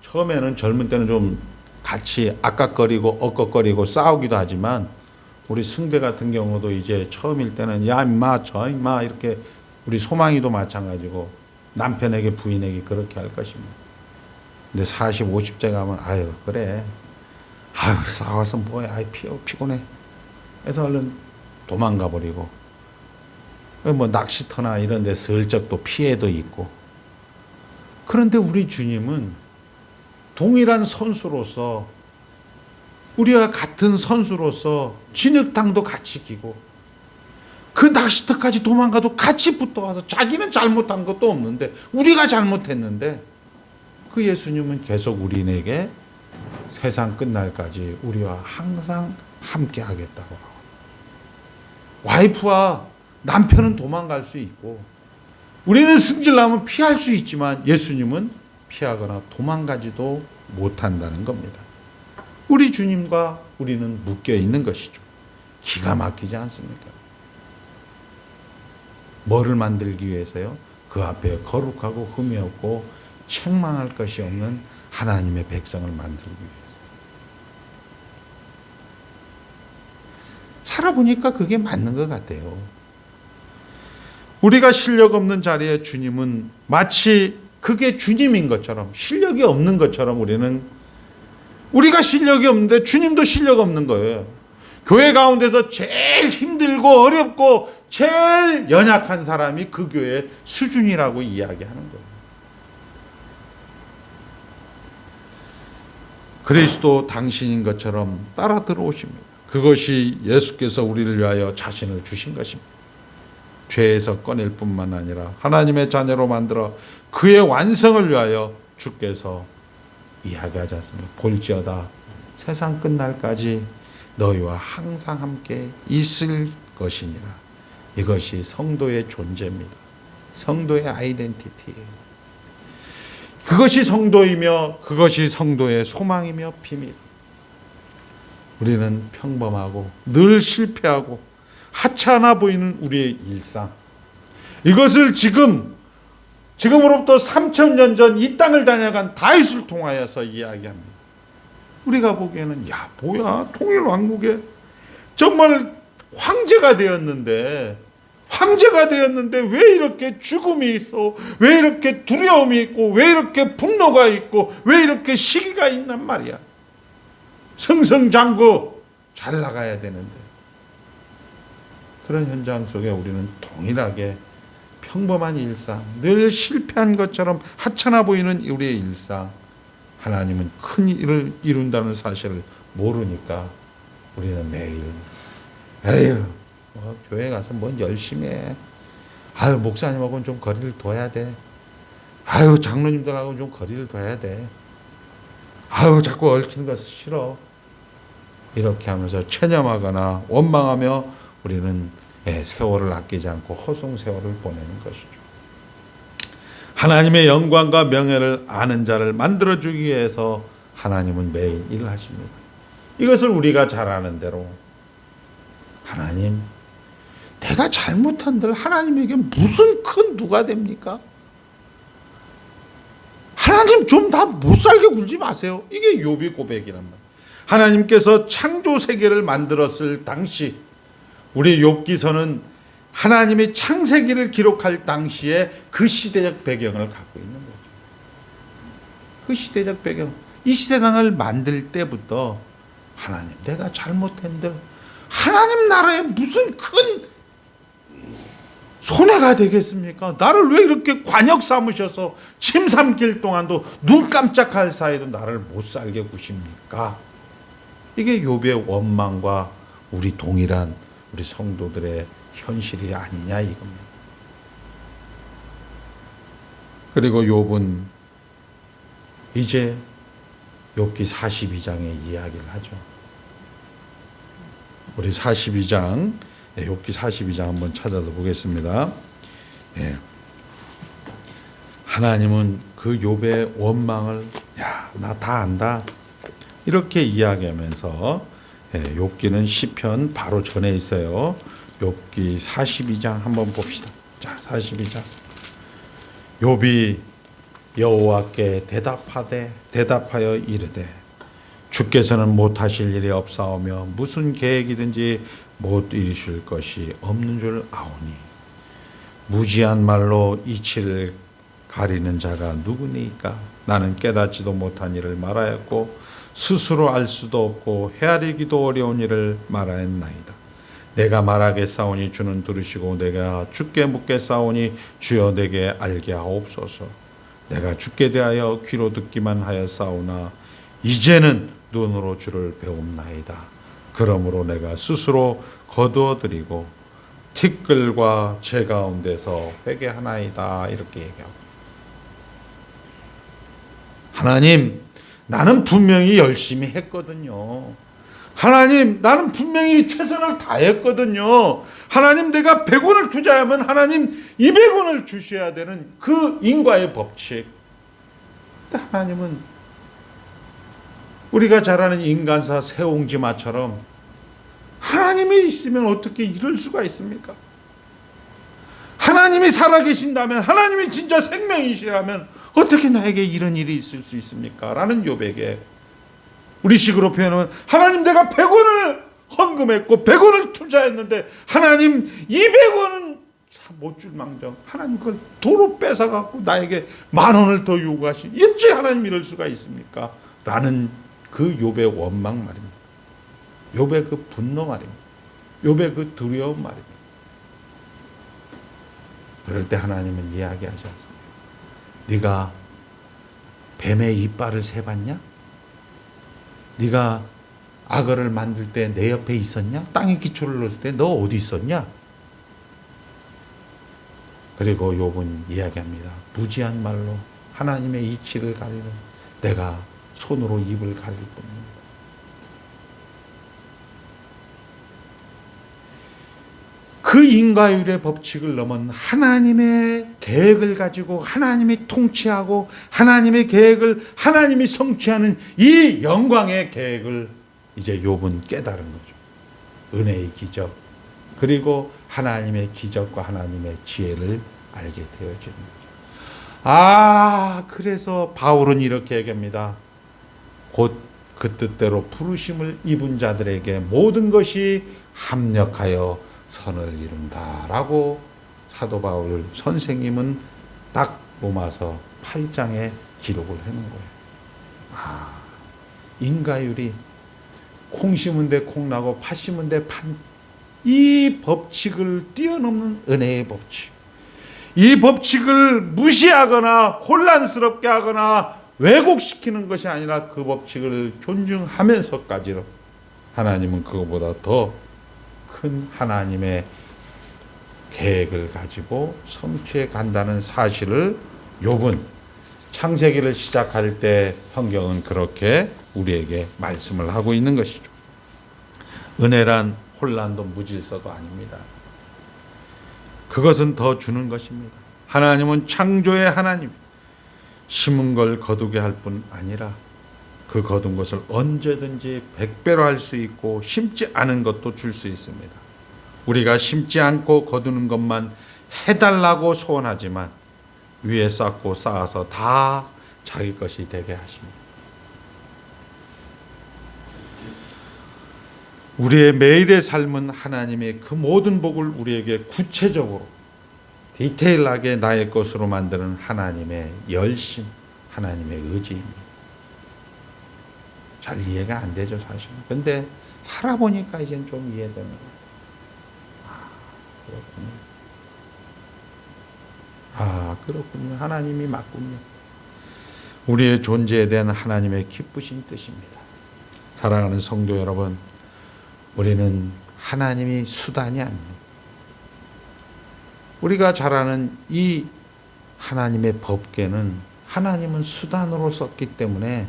처음에는 젊은 때는 좀 같이 아깝거리고 엇걱거리고 싸우기도 하지만 우리 승대 같은 경우도 이제 처음일 때는 야 임마 저 임마 이렇게, 우리 소망이도 마찬가지고 남편에게 부인에게 그렇게 할 것입니다. 근데 40, 50대 가면 그래. 싸워서 뭐야. 피곤해. 그래서 얼른 도망가 버리고 뭐 낚시터나 이런 데 슬쩍 또 피해도 있고. 그런데 우리 주님은 동일한 선수로서, 우리와 같은 선수로서 진흙탕도 같이 기고 그 낚시터까지 도망가도 같이 붙어와서 자기는 잘못한 것도 없는데 우리가 잘못했는데 그 예수님은 계속 우리에게 세상 끝날까지 우리와 항상 함께 하겠다고. 와이프와 남편은 도망갈 수 있고 우리는 승질나면 피할 수 있지만 예수님은 피하거나 도망가지도 못한다는 겁니다. 우리 주님과 우리는 묶여 있는 것이죠. 기가 막히지 않습니까? 뭐를 만들기 위해서요? 그 앞에 거룩하고 흠이 없고 책망할 것이 없는 하나님의 백성을 만들기 위해서. 제가 보니까 그게 맞는 것 같아요. 우리가 실력 없는 자리에 주님은 마치 그게 주님인 것처럼, 실력이 없는 것처럼 우리가 실력이 없는데 주님도 실력 없는 거예요. 교회 가운데서 제일 힘들고 어렵고 제일 연약한 사람이 그 교회의 수준이라고 이야기하는 거예요. 그리스도 당신인 것처럼 따라 들어오십니다. 그것이 예수께서 우리를 위하여 자신을 주신 것입니다. 죄에서 꺼낼 뿐만 아니라 하나님의 자녀로 만들어 그의 완성을 위하여 주께서 이야기하지 않습니까? 볼지어다 세상 끝날까지 너희와 항상 함께 있을 것이니라. 이것이 성도의 존재입니다. 성도의 아이덴티티예요. 그것이 성도이며 그것이 성도의 소망이며 비밀. 우리는 평범하고 늘 실패하고 하찮아 보이는 우리의 일상, 이것을 지금으로부터 3000년 전 이 땅을 다녀간 다윗을 통하여서 이야기합니다. 우리가 보기에는 야 뭐야, 통일 왕국에 정말 황제가 되었는데 왜 이렇게 죽음이 있어, 왜 이렇게 두려움이 있고, 왜 이렇게 분노가 있고, 왜 이렇게 시기가 있단 말이야. 승승장구 잘 나가야 되는데, 그런 현장 속에 우리는 동일하게 평범한 일상, 늘 실패한 것처럼 하찮아 보이는 우리의 일상, 하나님은 큰 일을 이룬다는 사실을 모르니까 우리는 매일 에휴 교회 가서 뭔 열심히 해, 아유 목사님하고는 좀 거리를 둬야 돼, 아유 장로님들하고는 좀 거리를 둬야 돼, 아유 자꾸 얽히는 거 싫어, 이렇게 하면서 체념하거나 원망하며 우리는 세월을 아끼지 않고 허송 세월을 보내는 것이죠. 하나님의 영광과 명예를 아는 자를 만들어주기 위해서 하나님은 매일 일을 하십니다. 이것을 우리가 잘 아는 대로 하나님, 내가 잘못한들 하나님에게 무슨 큰 누가 됩니까? 하나님 좀 다 못 살게 굴지 마세요. 이게 욥의 고백이란 말이에요. 하나님께서 창조 세계를 만들었을 당시, 우리 욥기서는 하나님이 창세기를 기록할 당시에 그 시대적 배경을 갖고 있는 거죠. 그 시대적 배경, 이 시대상을 만들 때부터 하나님, 내가 잘못했는데 하나님 나라에 무슨 큰 손해가 되겠습니까? 나를 왜 이렇게 관역 삼으셔서 침 삼킬 동안도 눈 깜짝할 사이도 나를 못 살게 구십니까? 이게 욥의 원망과 우리 동일한 우리 성도들의 현실이 아니냐 이겁니다. 그리고 욥은 이제 욥기 42장의 이야기를 하죠. 우리 42장, 욥기 42장 한번 찾아서 보겠습니다. 하나님은 그 욥의 원망을 나 다 안다 이렇게 이야기하면서, 욥기는 시편 바로 전에 있어요. 욥기 42장 한번 봅시다. 자, 42장. 욥이 여호와께 대답하여 이르되 주께서는 못하실 일이 없사오며 무슨 계획이든지 못 이루실 것이 없는 줄 아오니 무지한 말로 이치를 가리는 자가 누구니까? 나는 깨닫지도 못한 일을 말하였고 스스로 알 수도 없고 헤아리기도 어려운 일을 말하였나이다. 내가 말하겠사오니 주는 들으시고 내가 주께 묻겠사오니 주여 내게 알게 하옵소서. 내가 주께 대하여 귀로 듣기만 하였사오나 이제는 눈으로 주를 배움나이다. 그러므로 내가 스스로 거두어드리고 티끌과 제 가운데서 회개하나이다. 이렇게 얘기하고, 하나님, 나는 분명히 열심히 했거든요. 하나님, 나는 분명히 최선을 다했거든요. 하나님, 내가 100원을 투자하면 하나님 200원을 주셔야 되는 그 인과의 법칙. 근데 하나님은 우리가 잘 아는 인간사 세옹지마처럼 하나님이 있으면 어떻게 이럴 수가 있습니까? 하나님이 살아계신다면, 하나님이 진짜 생명이시라면 어떻게 나에게 이런 일이 있을 수 있습니까? 라는 욥에게 우리식으로 표현하면, 하나님 내가 100원을 헌금했고 100원을 투자했는데 하나님 200원은 못 줄 망정 하나님 그걸 도로 뺏어갖고 나에게 10,000원을 더 요구하시니 어찌 하나님 이럴 수가 있습니까? 라는 그 욥의 원망 말입니다. 욥의 그 분노 말입니다. 욥의 그 두려움 말입니다. 그럴 때 하나님은 이야기하지 않습니다. 네가 뱀의 이빨을 세봤냐? 네가 악어를 만들 때 내 옆에 있었냐? 땅에 기초를 놓을 때 너 어디 있었냐? 그리고 욥은 이야기합니다. 무지한 말로 하나님의 이치를 가리는 내가 손으로 입을 가릴 뿐입니다. 그 인과율의 법칙을 넘은 하나님의 계획을 가지고 하나님이 통치하고 하나님의 계획을 하나님이 성취하는 이 영광의 계획을 이제 욥은 깨달은 거죠. 은혜의 기적 그리고 하나님의 기적과 하나님의 지혜를 알게 되어지는 거죠. 그래서 바울은 이렇게 얘기합니다. 곧 그 뜻대로 부르심을 입은 자들에게 모든 것이 합력하여 선을 이룬다라고 사도 바울 선생님은 딱 로마서 8장에 기록을 해놓은 거예요. 인과율이 콩 심은 데 콩 나고 팥 심은 데 팥, 이 법칙을 뛰어넘는 은혜의 법칙, 이 법칙을 무시하거나 혼란스럽게 하거나 왜곡시키는 것이 아니라 그 법칙을 존중하면서까지로 하나님은 그것보다 더 큰 하나님의 계획을 가지고 성취해 간다는 사실을 욥은 창세기를 시작할 때 성경은 그렇게 우리에게 말씀을 하고 있는 것이죠. 은혜란 혼란도 무질서도 아닙니다. 그것은 더 주는 것입니다. 하나님은 창조의 하나님, 심은 걸 거두게 할 뿐 아니라 그 거둔 것을 언제든지 100배로 할 수 있고 심지 않은 것도 줄 수 있습니다. 우리가 심지 않고 거두는 것만 해달라고 소원하지만 위에 쌓고 쌓아서 다 자기 것이 되게 하십니다. 우리의 매일의 삶은 하나님의 그 모든 복을 우리에게 구체적으로 디테일하게 나의 것으로 만드는 하나님의 열심, 하나님의 의지입니다. 잘 이해가 안 되죠, 사실은. 근데 살아보니까 이제는 좀 이해되는 거예요. 그렇군요. 하나님이 맞군요. 우리의 존재에 대한 하나님의 기쁘신 뜻입니다. 사랑하는 성도 여러분, 우리는 하나님이 수단이 아닙니다. 우리가 잘 아는 이 하나님의 법궤는 하나님은 수단으로 썼기 때문에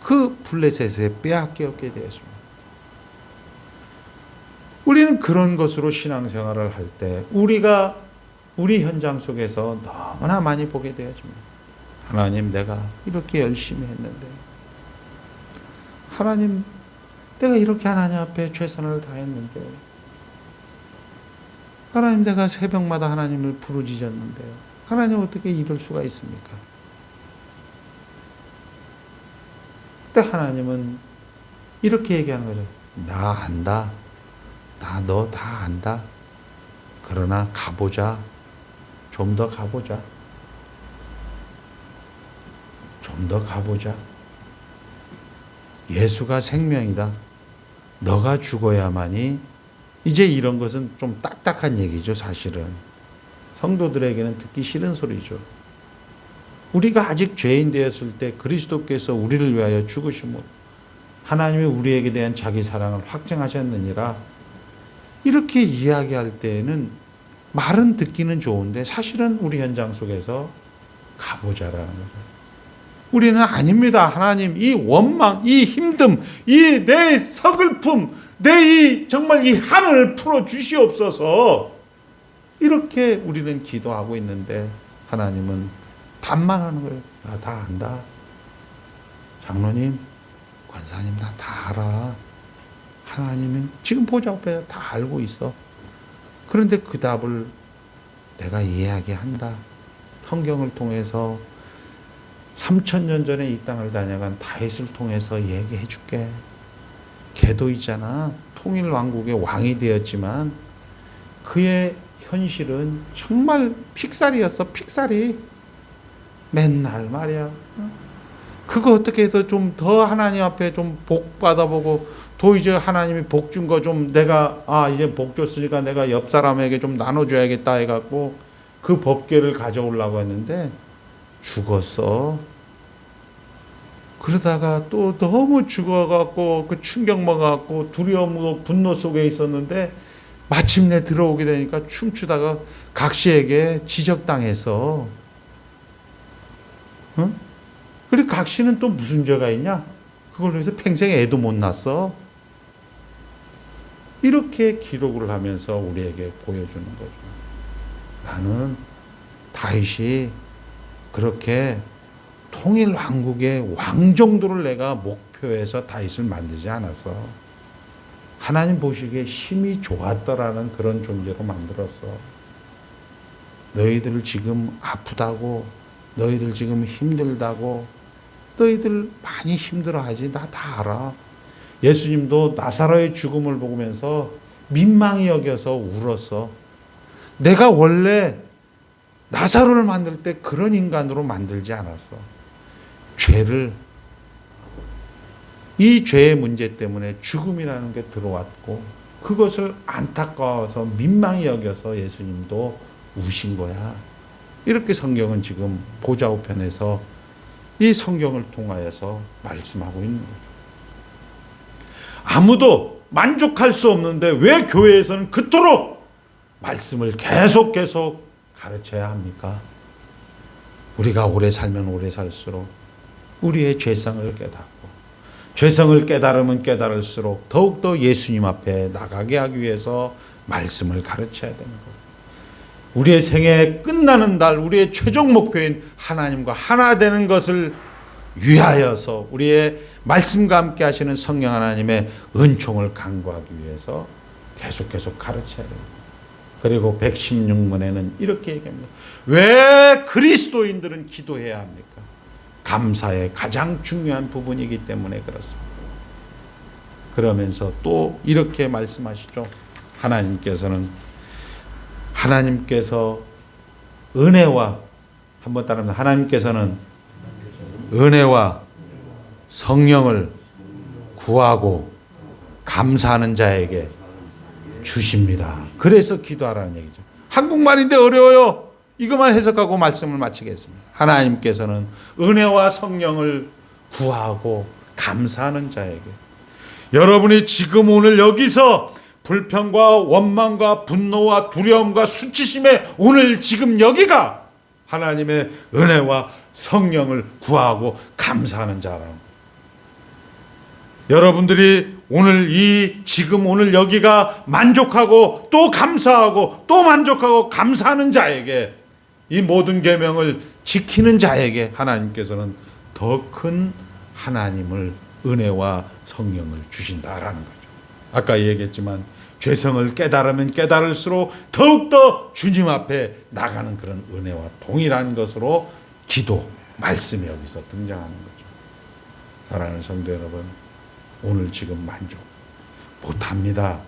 그 블레셋에 빼앗겼게 되었습니다. 우리는 그런 것으로 신앙생활을 할 때 우리가 우리 현장 속에서 너무나 많이 보게 되어집니다. 하나님, 내가 이렇게 열심히 했는데, 하나님, 내가 이렇게 하나님 앞에 최선을 다했는데, 하나님, 내가 새벽마다 하나님을 부르짖었는데 하나님 어떻게 이럴 수가 있습니까? 근데 하나님은 이렇게 얘기하는 거죠. 나 안다. 나 너 다 안다. 그러나 가보자. 좀 더 가보자. 좀 더 가보자. 예수가 생명이다. 너가 죽어야만이. 이제 이런 것은 좀 딱딱한 얘기죠, 사실은. 성도들에게는 듣기 싫은 소리죠. 우리가 아직 죄인 되었을 때 그리스도께서 우리를 위하여 죽으심으로 하나님이 우리에게 대한 자기 사랑을 확증하셨느니라. 이렇게 이야기할 때에는 말은 듣기는 좋은데 사실은 우리 현장 속에서 가보자라는 거죠. 우리는 아닙니다. 하나님, 이 원망, 이 힘듦, 이 내 서글픔, 내 이 정말 이 한을 풀어 주시옵소서. 이렇게 우리는 기도하고 있는데 하나님은 답만 하는 거예요. 나 다 안다. 장로님, 권사님 나 다 알아. 하나님은 지금 보좌 앞에 다 알고 있어. 그런데 그 답을 내가 이야기한다. 성경을 통해서 3000년 전에 이 땅을 다녀간 다윗을 통해서 얘기해 줄게. 걔도 있잖아. 통일 왕국의 왕이 되었지만 그의 현실은 정말 픽살이었어. 픽살이. 맨날 말이야. 그거 어떻게 해서 좀 더 하나님 앞에 좀 복 받아보고 또 이제 하나님이 복 준 거 좀 내가 이제 복 줬으니까 내가 옆 사람에게 좀 나눠줘야겠다 해갖고 그 법궤를 가져오려고 했는데 죽었어. 그러다가 또 너무 죽어갖고 그 충격 먹어갖고 두려움으로 분노 속에 있었는데 마침내 들어오게 되니까 춤추다가 각시에게 지적당해서 응? 그리고 각시는 또 무슨 죄가 있냐? 그걸로 해서 평생 애도 못 낳았어. 이렇게 기록을 하면서 우리에게 보여주는 거죠. 나는 다윗이 그렇게 통일 왕국의 왕 정도를 내가 목표해서 다윗을 만들지 않았어. 하나님 보시기에 힘이 좋았더라는 그런 존재로 만들었어. 너희들 지금 아프다고, 너희들 지금 힘들다고, 너희들 많이 힘들어하지. 나 다 알아. 예수님도 나사로의 죽음을 보면서 민망히 여겨서 울었어. 내가 원래 나사로를 만들 때 그런 인간으로 만들지 않았어. 이 죄의 문제 때문에 죽음이라는 게 들어왔고 그것을 안타까워서 민망히 여겨서 예수님도 우신 거야. 이렇게 성경은 지금 보좌 우편에서 이 성경을 통하여서 말씀하고 있는 거예요. 아무도 만족할 수 없는데 왜 교회에서는 그토록 말씀을 계속 가르쳐야 합니까? 우리가 오래 살면 오래 살수록 우리의 죄성을 깨닫고 죄성을 깨달으면 깨달을수록 더욱더 예수님 앞에 나가게 하기 위해서 말씀을 가르쳐야 되는 거예요. 우리의 생애 끝나는 날 우리의 최종 목표인 하나님과 하나 되는 것을 위하여서 우리의 말씀과 함께 하시는 성령 하나님의 은총을 간구하기 위해서 계속 가르쳐야 됩니다. 그리고 116문에는 이렇게 얘기합니다. 왜 그리스도인들은 기도해야 합니까? 감사의 가장 중요한 부분이기 때문에 그렇습니다. 그러면서 또 이렇게 말씀하시죠. 하나님께서 은혜와 한번 따라합니다. 하나님께서는 은혜와 성령을 구하고 감사하는 자에게 주십니다. 그래서 기도하라는 얘기죠. 한국말인데 어려워요. 이것만 해석하고 말씀을 마치겠습니다. 하나님께서는 은혜와 성령을 구하고 감사하는 자에게, 여러분이 지금 오늘 여기서 불평과 원망과 분노와 두려움과 수치심에 오늘 지금 여기가 하나님의 은혜와 성령을 구하고 감사하는 자라는 거예요. 여러분들이 지금 오늘 여기가 만족하고 또 감사하고 또 만족하고 감사하는 자에게, 이 모든 계명을 지키는 자에게 하나님께서는 더 큰 하나님을, 은혜와 성령을 주신다라는 거죠. 아까 얘기했지만 죄성을 깨달으면 깨달을수록 더욱더 주님 앞에 나가는 그런 은혜와 동일한 것으로 기도, 말씀이 여기서 등장하는 거죠. 사랑하는 성도 여러분, 오늘 지금 만족 못합니다.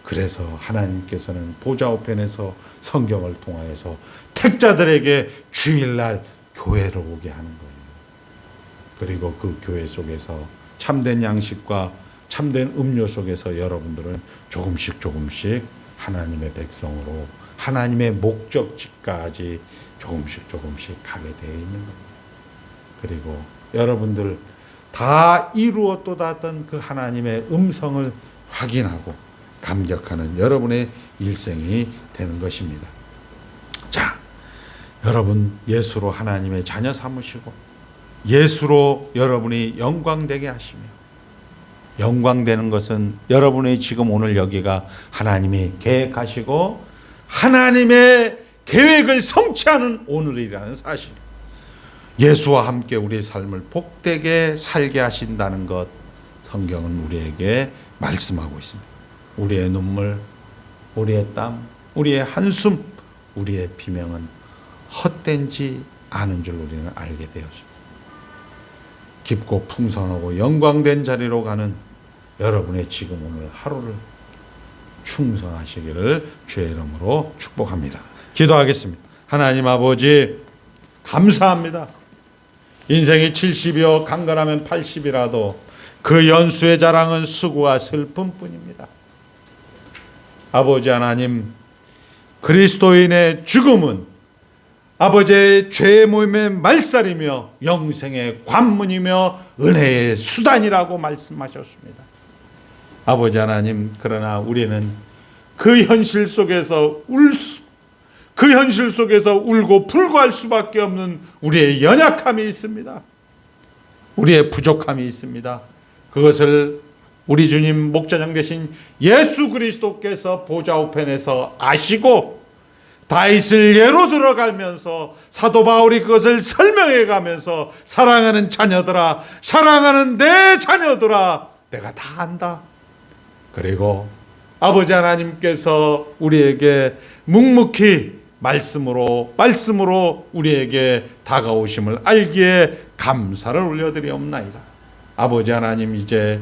그래서 하나님께서는 보좌 우편에서 성경을 통하여서 택자들에게 주일날 교회로 오게 하는 거예요. 그리고 그 교회 속에서 참된 양식과 참된 음료 속에서 여러분들은 조금씩 하나님의 백성으로 하나님의 목적지까지 조금씩 가게 되어 있는 겁니다. 그리고 여러분들 다 이루었도다던 그 하나님의 음성을 확인하고 감격하는 여러분의 일생이 되는 것입니다. 자, 여러분 예수로 하나님의 자녀 삼으시고 예수로 여러분이 영광되게 하시며, 영광되는 것은 여러분의 지금 오늘 여기가 하나님이 계획하시고 하나님의 계획을 성취하는 오늘이라는 사실, 예수와 함께 우리의 삶을 복되게 살게 하신다는 것, 성경은 우리에게 말씀하고 있습니다. 우리의 눈물, 우리의 땀, 우리의 한숨, 우리의 비명은 헛된지 않은 줄 우리는 알게 되었습니다. 깊고 풍성하고 영광된 자리로 가는 여러분의 지금 오늘 하루를 충성하시기를 주의 이름으로 축복합니다. 기도하겠습니다. 하나님 아버지, 감사합니다. 인생이 70이요 강건하면 80이라도 그 연수의 자랑은 수고와 슬픔뿐입니다. 아버지 하나님, 그리스도인의 죽음은 아버지의 죄의 모임의 말살이며 영생의 관문이며 은혜의 수단이라고 말씀하셨습니다. 아버지 하나님, 그러나 우리는 그 현실 속에서 그 현실 속에서 울고 불고할 수밖에 없는 우리의 연약함이 있습니다. 우리의 부족함이 있습니다. 그것을 우리 주님 목자장 되신 예수 그리스도께서 보좌 우편에서 아시고 다윗을 예로 들어가면서 사도 바울이 그것을 설명해 가면서 사랑하는 자녀들아, 사랑하는 내 자녀들아, 내가 다 안다. 그리고 아버지 하나님께서 우리에게 묵묵히 말씀으로 우리에게 다가오심을 알기에 감사를 올려드리옵나이다. 아버지 하나님, 이제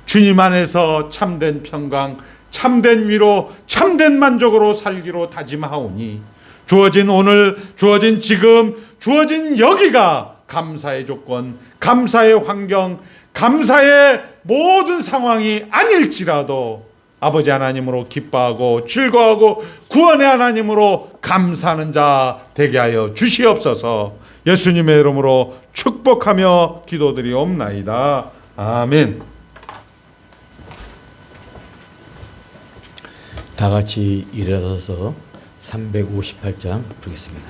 주님 안에서 참된 평강, 참된 위로, 참된 만족으로 살기로 다짐하오니 주어진 오늘, 주어진 지금, 주어진 여기가 감사의 조건, 감사의 환경, 감사의 모든 상황이 아닐지라도 아버지 하나님으로 기뻐하고 즐거워하고 구원의 하나님으로 감사하는 자 되게 하여 주시옵소서. 예수님의 이름으로 축복하며 기도드리옵나이다. 아멘. 다 같이 일어서서 358장 부르겠습니다.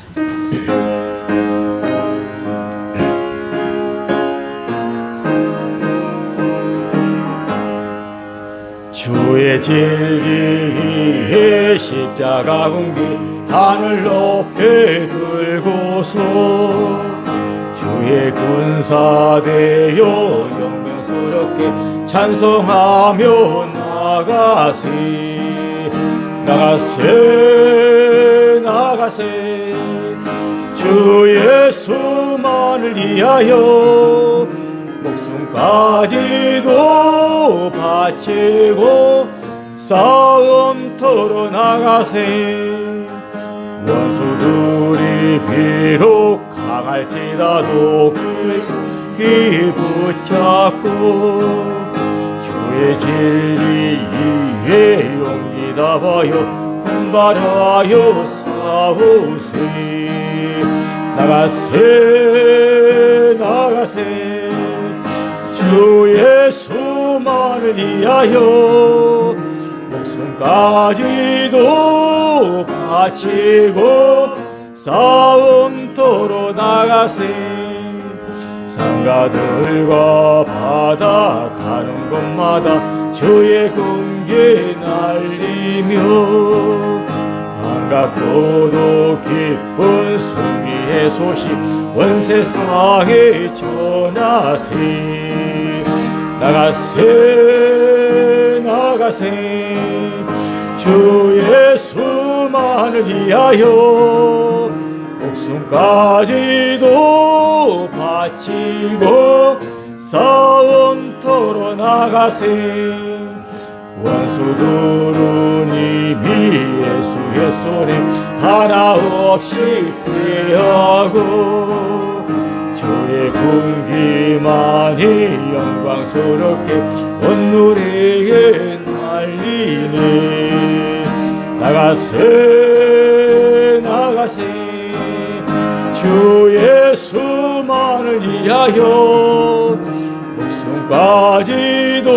주의 진리의 십자가 공기 하늘 높이 들고서 주의 군사되어 영광스럽게 찬송하며 나가세 주 예수만을 위하여 목숨까지도 바치고 싸움터로 나가세. 원수들이 비록 강할지라도 그의 붙잡고 주의 진리에 용기 다하여 분발하여 싸우세. 나가세 주 예수만을 위하여 목숨까지도 바치고 싸움터로 나가세. 상가들과 바다 가는 곳마다 주의 군기 날리며 반갑고도 기쁜 승리의 소식 원세상에 전하세. 나가세 주 예수만을 위하여 목숨까지도 바치고 싸움터로 나가세. 원수들은 이미 예수의 손에 하나 없이 패하고 주의 군기만이 영광스럽게 온 노래에 날리네. 나가세 주 예수만을 위하여 목숨까지도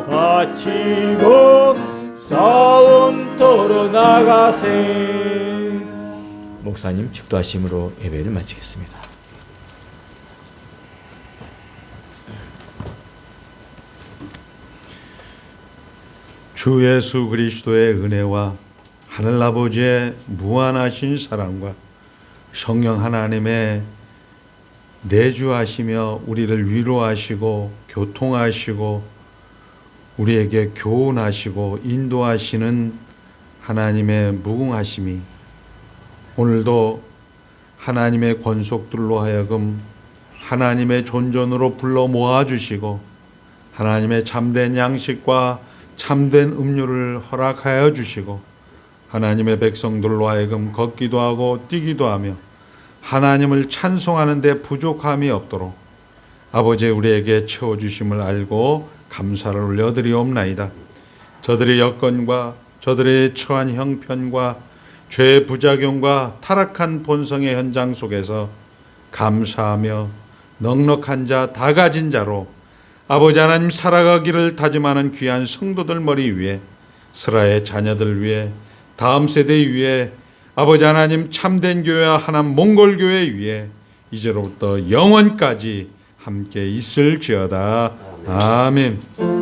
바치고 싸움터로 나가세. 목사님 축도하심으로 예배를 마치겠습니다. 주 예수 그리스도의 은혜와 하늘아버지의 무한하신 사랑과 성령 하나님의 내주하시며 우리를 위로하시고 교통하시고 우리에게 교훈하시고 인도하시는 하나님의 무궁하심이 오늘도 하나님의 권속들로 하여금 하나님의 존전으로 불러 모아주시고 하나님의 참된 양식과 참된 음료를 허락하여 주시고 하나님의 백성들로 하여금 걷기도 하고 뛰기도 하며 하나님을 찬송하는 데 부족함이 없도록 아버지 우리에게 채워주심을 알고 감사를 올려드리옵나이다. 저들의 여건과 저들의 처한 형편과 죄의 부작용과 타락한 본성의 현장 속에서 감사하며 넉넉한 자, 다 가진 자로 아버지 하나님 살아가기를 다짐하는 귀한 성도들 머리 위에, 스라의 자녀들 위에, 다음 세대 위에, 아버지 하나님 참된 교회와 하나님 몽골 교회 위에 이제로부터 영원까지 함께 있을지어다. 아멘.